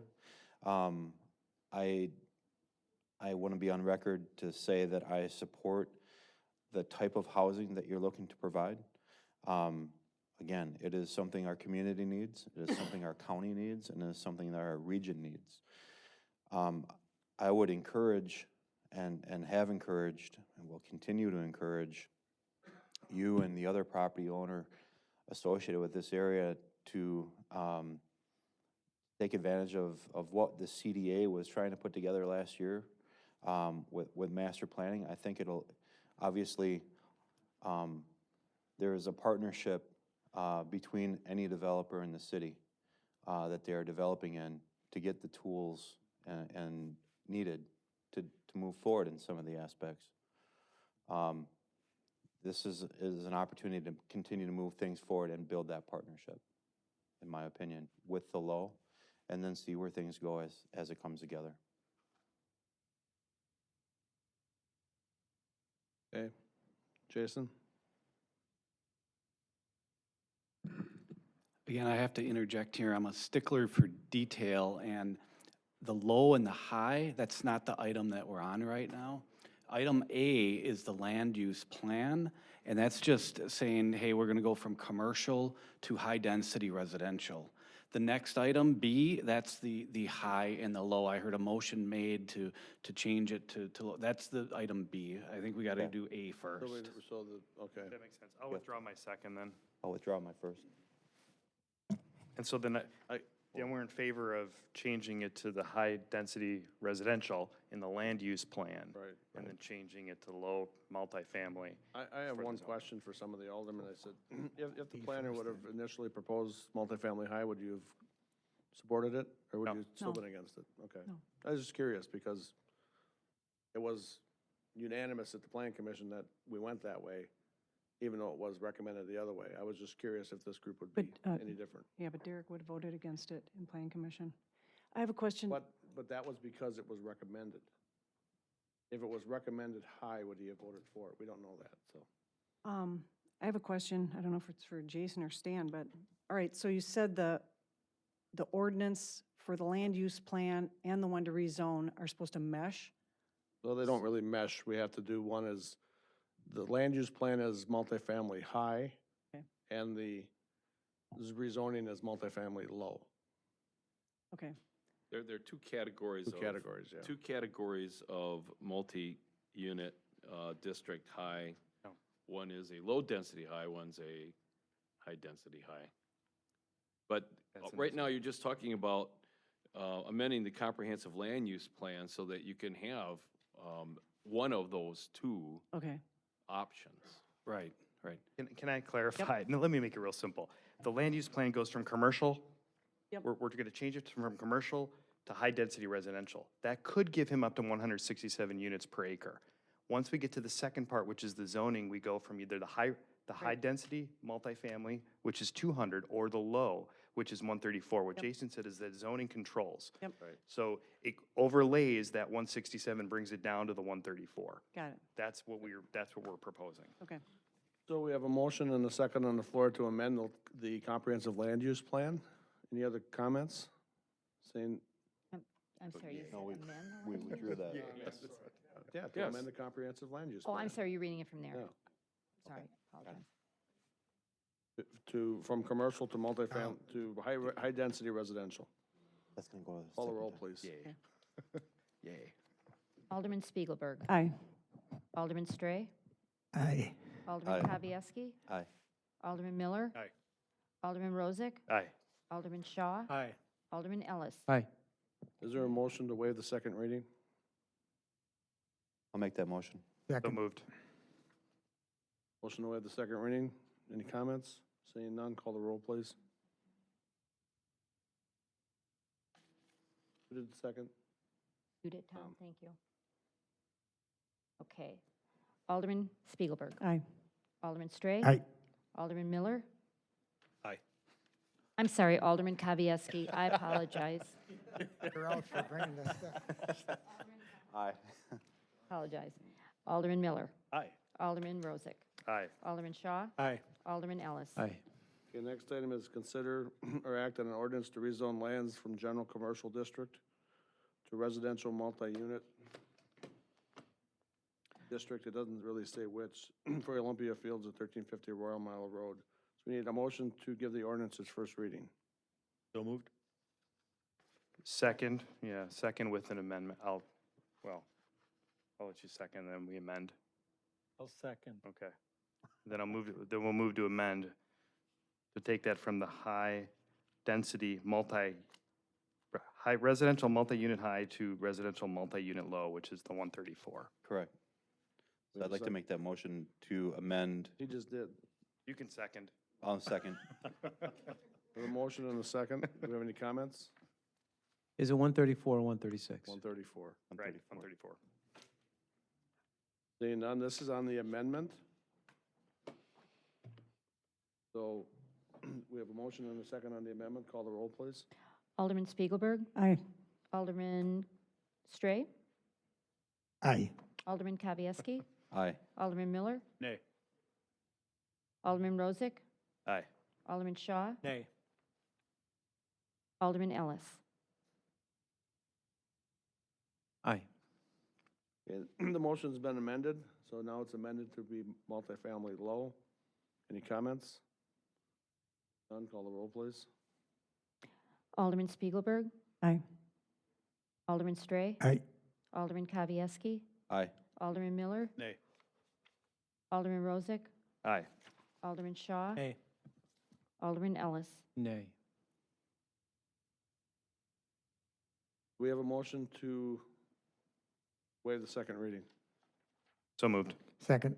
I want to be on record to say that I support the type of housing that you're looking to provide. Again, it is something our community needs, it is something our county needs, and it is something that our region needs. I would encourage and have encouraged and will continue to encourage you and the other property owner associated with this area to take advantage of what the CDA was trying to put together last year with master planning. I think it'll, obviously, there is a partnership between any developer in the city that they are developing in to get the tools and needed to move forward in some of the aspects. This is an opportunity to continue to move things forward and build that partnership, in my opinion, with the low, and then see where things go as it comes together. Okay. Jason? Again, I have to interject here. I'm a stickler for detail, and the low and the high, that's not the item that we're on right now. Item A is the land use plan, and that's just saying, hey, we're gonna go from commercial to high-density residential. The next item, B, that's the high and the low. I heard a motion made to change it to low. That's the item B. I think we gotta do A first. Okay. That makes sense. I'll withdraw my second then. I'll withdraw my first. And so then we're in favor of changing it to the high-density residential in the land use plan. Right. And then changing it to low multifamily. I have one question for some of the aldermen. I said, if the planner would have initially proposed multifamily high, would you have supported it? Or would you still No. been against it? Okay. No. I was just curious because it was unanimous at the plan commission that we went that way, even though it was recommended the other way. I was just curious if this group would be any different. Yeah, but Derek would have voted against it in Plan Commission. I have a question. But that was because it was recommended. If it was recommended high, would he have voted for it? We don't know that, so. I have a question. I don't know if it's for Jason or Stan, but, all right, so you said the ordinance for the land use plan and the one to rezone are supposed to mesh? So they don't really mesh. We have to do one as, the land use plan is multifamily high, Okay. and the rezoning is multifamily low. Okay, There are two categories Two of. categories, yeah. Two categories of multi-unit, district high. No. One is a low-density high, one's a high-density high. But That's in right this now, you're just talking about amending the comprehensive land use plan so that you can have one of those two okay. options. Right, right. Can I clarify? No, let me make it real simple. The land use plan goes from commercial. Yep. We're going to change it from commercial to high-density residential. That could give him up to 167 units per acre. Once we get to the second part, which is the zoning, we go from either the high-density multifamily, which is 200, or the low, which is 134. What Jason said is that zoning controls. Yep. Right. So it overlays that 167, brings it down to the 134. Got it. That's what we're proposing. Okay. So we have a motion and a second on the floor to amend the comprehensive land use plan. Any other comments? Saying, I'm sorry, you said No, amend? the we land use? withdrew that. yeah, to Yes. amend the comprehensive land use Oh, plan. I'm sorry, you're reading it from there. Yeah. Sorry, apologize. From commercial to multifamily, to high-density residential. That's gonna go to the Call the second roll, time. please. Yay. Alderman Spiegelberg. Aye. Alderman Stray. Aye. Alderman Aye. Kavieski. Aye. Alderman Miller. Aye. Alderman Rozak. Aye. Alderman Shaw. Aye. Alderman Ellis. Aye. Is there a motion to waive the second reading? I'll make that motion. So Second. moved. Motion to waive the second reading. Any comments? Seeing none, call the roll, please. Who did the second? You did, Tom, thank you. Okay. Alderman Spiegelberg. Aye. Alderman Stray. Aye. Alderman Miller. Aye. I'm sorry, Alderman Kavieski. I apologize. You're out for bringing this stuff. Aye. Apologize. Alderman Miller. Aye. Alderman Rozak. Aye. Alderman Shaw. Aye. Alderman Ellis. Aye. Okay, next item is consider or act on an ordinance to rezone lands from general commercial district to residential multi-unit district. It doesn't really say which, for Olympia Fields at 1350 Royal Mile Road. So we need a motion to give the ordinance its first reading. So moved. Second, second with an amendment. I'll let you second, then we amend. I'll second. Okay. Then we'll move to amend to take that from the high-density high residential multi-unit high to residential multi-unit low, which is the 134. Correct. So I'd like to make that motion to amend, He just did. You can second. on second. We have a motion and a second. Do we have any comments? Is it 134 or 136? 134. Right, 134. Seeing none, this is on the amendment. So we have a motion and a second on the amendment. Call the roll, please. Alderman Spiegelberg. Aye. Alderman Stray. Aye. Alderman Kavieski. Aye. Alderman Miller. Nay. Alderman Rozak. Aye. Alderman Shaw. Nay. Alderman Ellis. Aye. Okay, the motion's been amended, so now it's amended to be multifamily low. Any comments? None, call the roll, please. Alderman Spiegelberg. Aye. Alderman Stray. Aye. Alderman Kavieski. Aye. Alderman Miller. Nay. Alderman Rozak. Aye. Alderman Shaw. Nay. Alderman Ellis. Nay. We have a motion to waive the second reading. So moved. Second.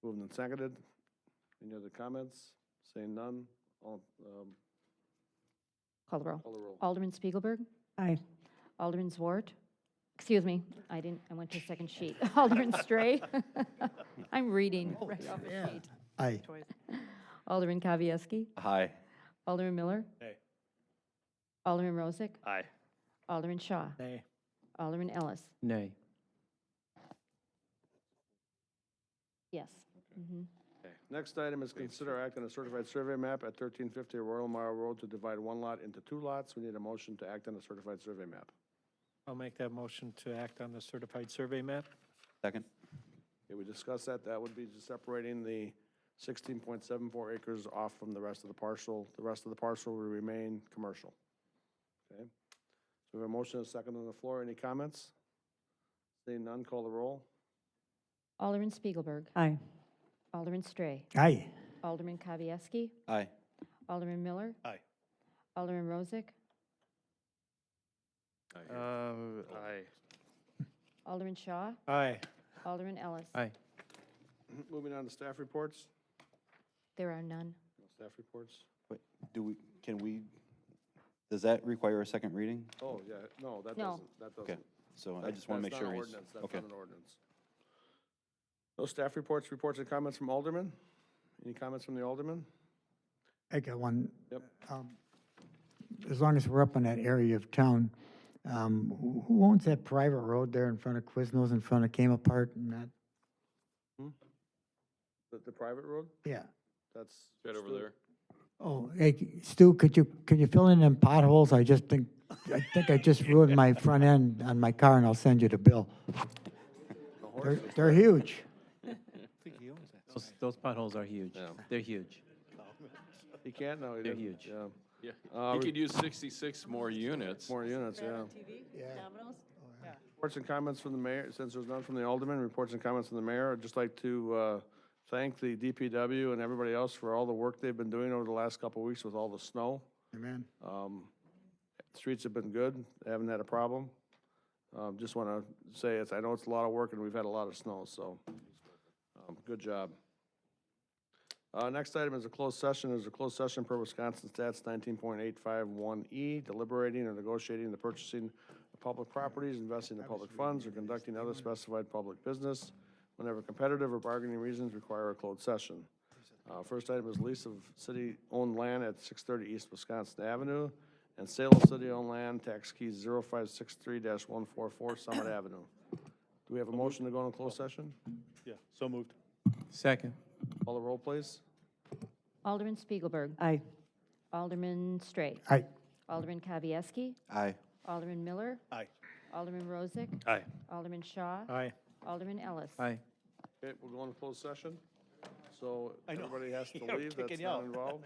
Moved and seconded. Any other comments? Saying none, all, Call the roll. call the roll. Alderman Spiegelberg. Aye. Alderman Zwart. Excuse me, I went to a second sheet. Alderman Stray. I'm reading right off the sheet. Aye. Alderman Kavieski. Aye. Alderman Miller. Nay. Alderman Rozak. Aye. Alderman Shaw. Nay. Alderman Ellis. Nay. Yes. Mhm. Okay. Next item is consider act on a certified survey map at 1350 Royal Mile Road to divide one lot into two lots. We need a motion to act on a certified survey map. I'll make that motion to act on the certified survey map. Second? Okay, we discussed that. That would be just separating the 16.74 acres off from the rest of the parcel. The rest of the parcel will remain commercial. Okay? So we have a motion and a second on the floor. Any comments? Seeing none, call the roll. Alderman Spiegelberg. Aye. Alderman Stray. Aye. Alderman Kavieski. Aye. Alderman Miller. Aye. Alderman Rozak. Aye. Alderman Shaw. Aye. Alderman Ellis. Aye. Moving on to staff reports. There are none. No staff reports. Wait, does that require a second reading? Oh, yeah, no, that No. doesn't, that doesn't. Okay, so I just want to make That's sure not an he's, ordinance, that's okay. not an ordinance. No staff reports, reports and comments from Alderman? Any comments from the Alderman? I got one. Yep. As long as we're up in that area of town, who owns that private road there in front of Quiznos, in front of Came Apart and that? The private road? Yeah. That's. Right over Stu. there. Oh, hey, Stu, could you fill in them potholes? I think I just ruined my front end on my car, and I'll send you the bill. The horses. They're huge. I think he owns that. Those potholes are huge. Yeah. They're huge. He can't, no, he They're didn't. huge. Yeah. Yeah, he could use 66 more units. More units, yeah. TV? Domino's? Yeah. Reports and comments from the mayor, since there's none from the Alderman, reports and comments from the mayor. I'd just like to thank the DPW and everybody else for all the work they've been doing over the last couple of weeks with all the snow. Amen. Streets have been good, they haven't had a problem. Just want to say, I know it's a lot of work and we've had a lot of snow, so good job. Next item is a closed session. There's a closed session per Wisconsin Stats 19.851E, deliberating or negotiating the purchasing of public properties, investing in public funds, or conducting other specified public business whenever competitive or bargaining reasons require a closed session. First item is lease of city-owned land at 630 East Wisconsin Avenue and sale of city-owned land, tax keys 0563-144 Summit Avenue. Do we have a motion to go into closed session? Yeah, so moved. Second. Call the roll, please. Alderman Spiegelberg. Aye. Alderman Stray. Aye. Alderman Kavieski. Aye. Alderman Miller. Aye. Alderman Rozak. Aye. Alderman Shaw. Aye. Alderman Ellis. Aye. Okay, we'll go into closed session. So I know. everybody has to Yeah, we're leave that's kicking you not out. involved.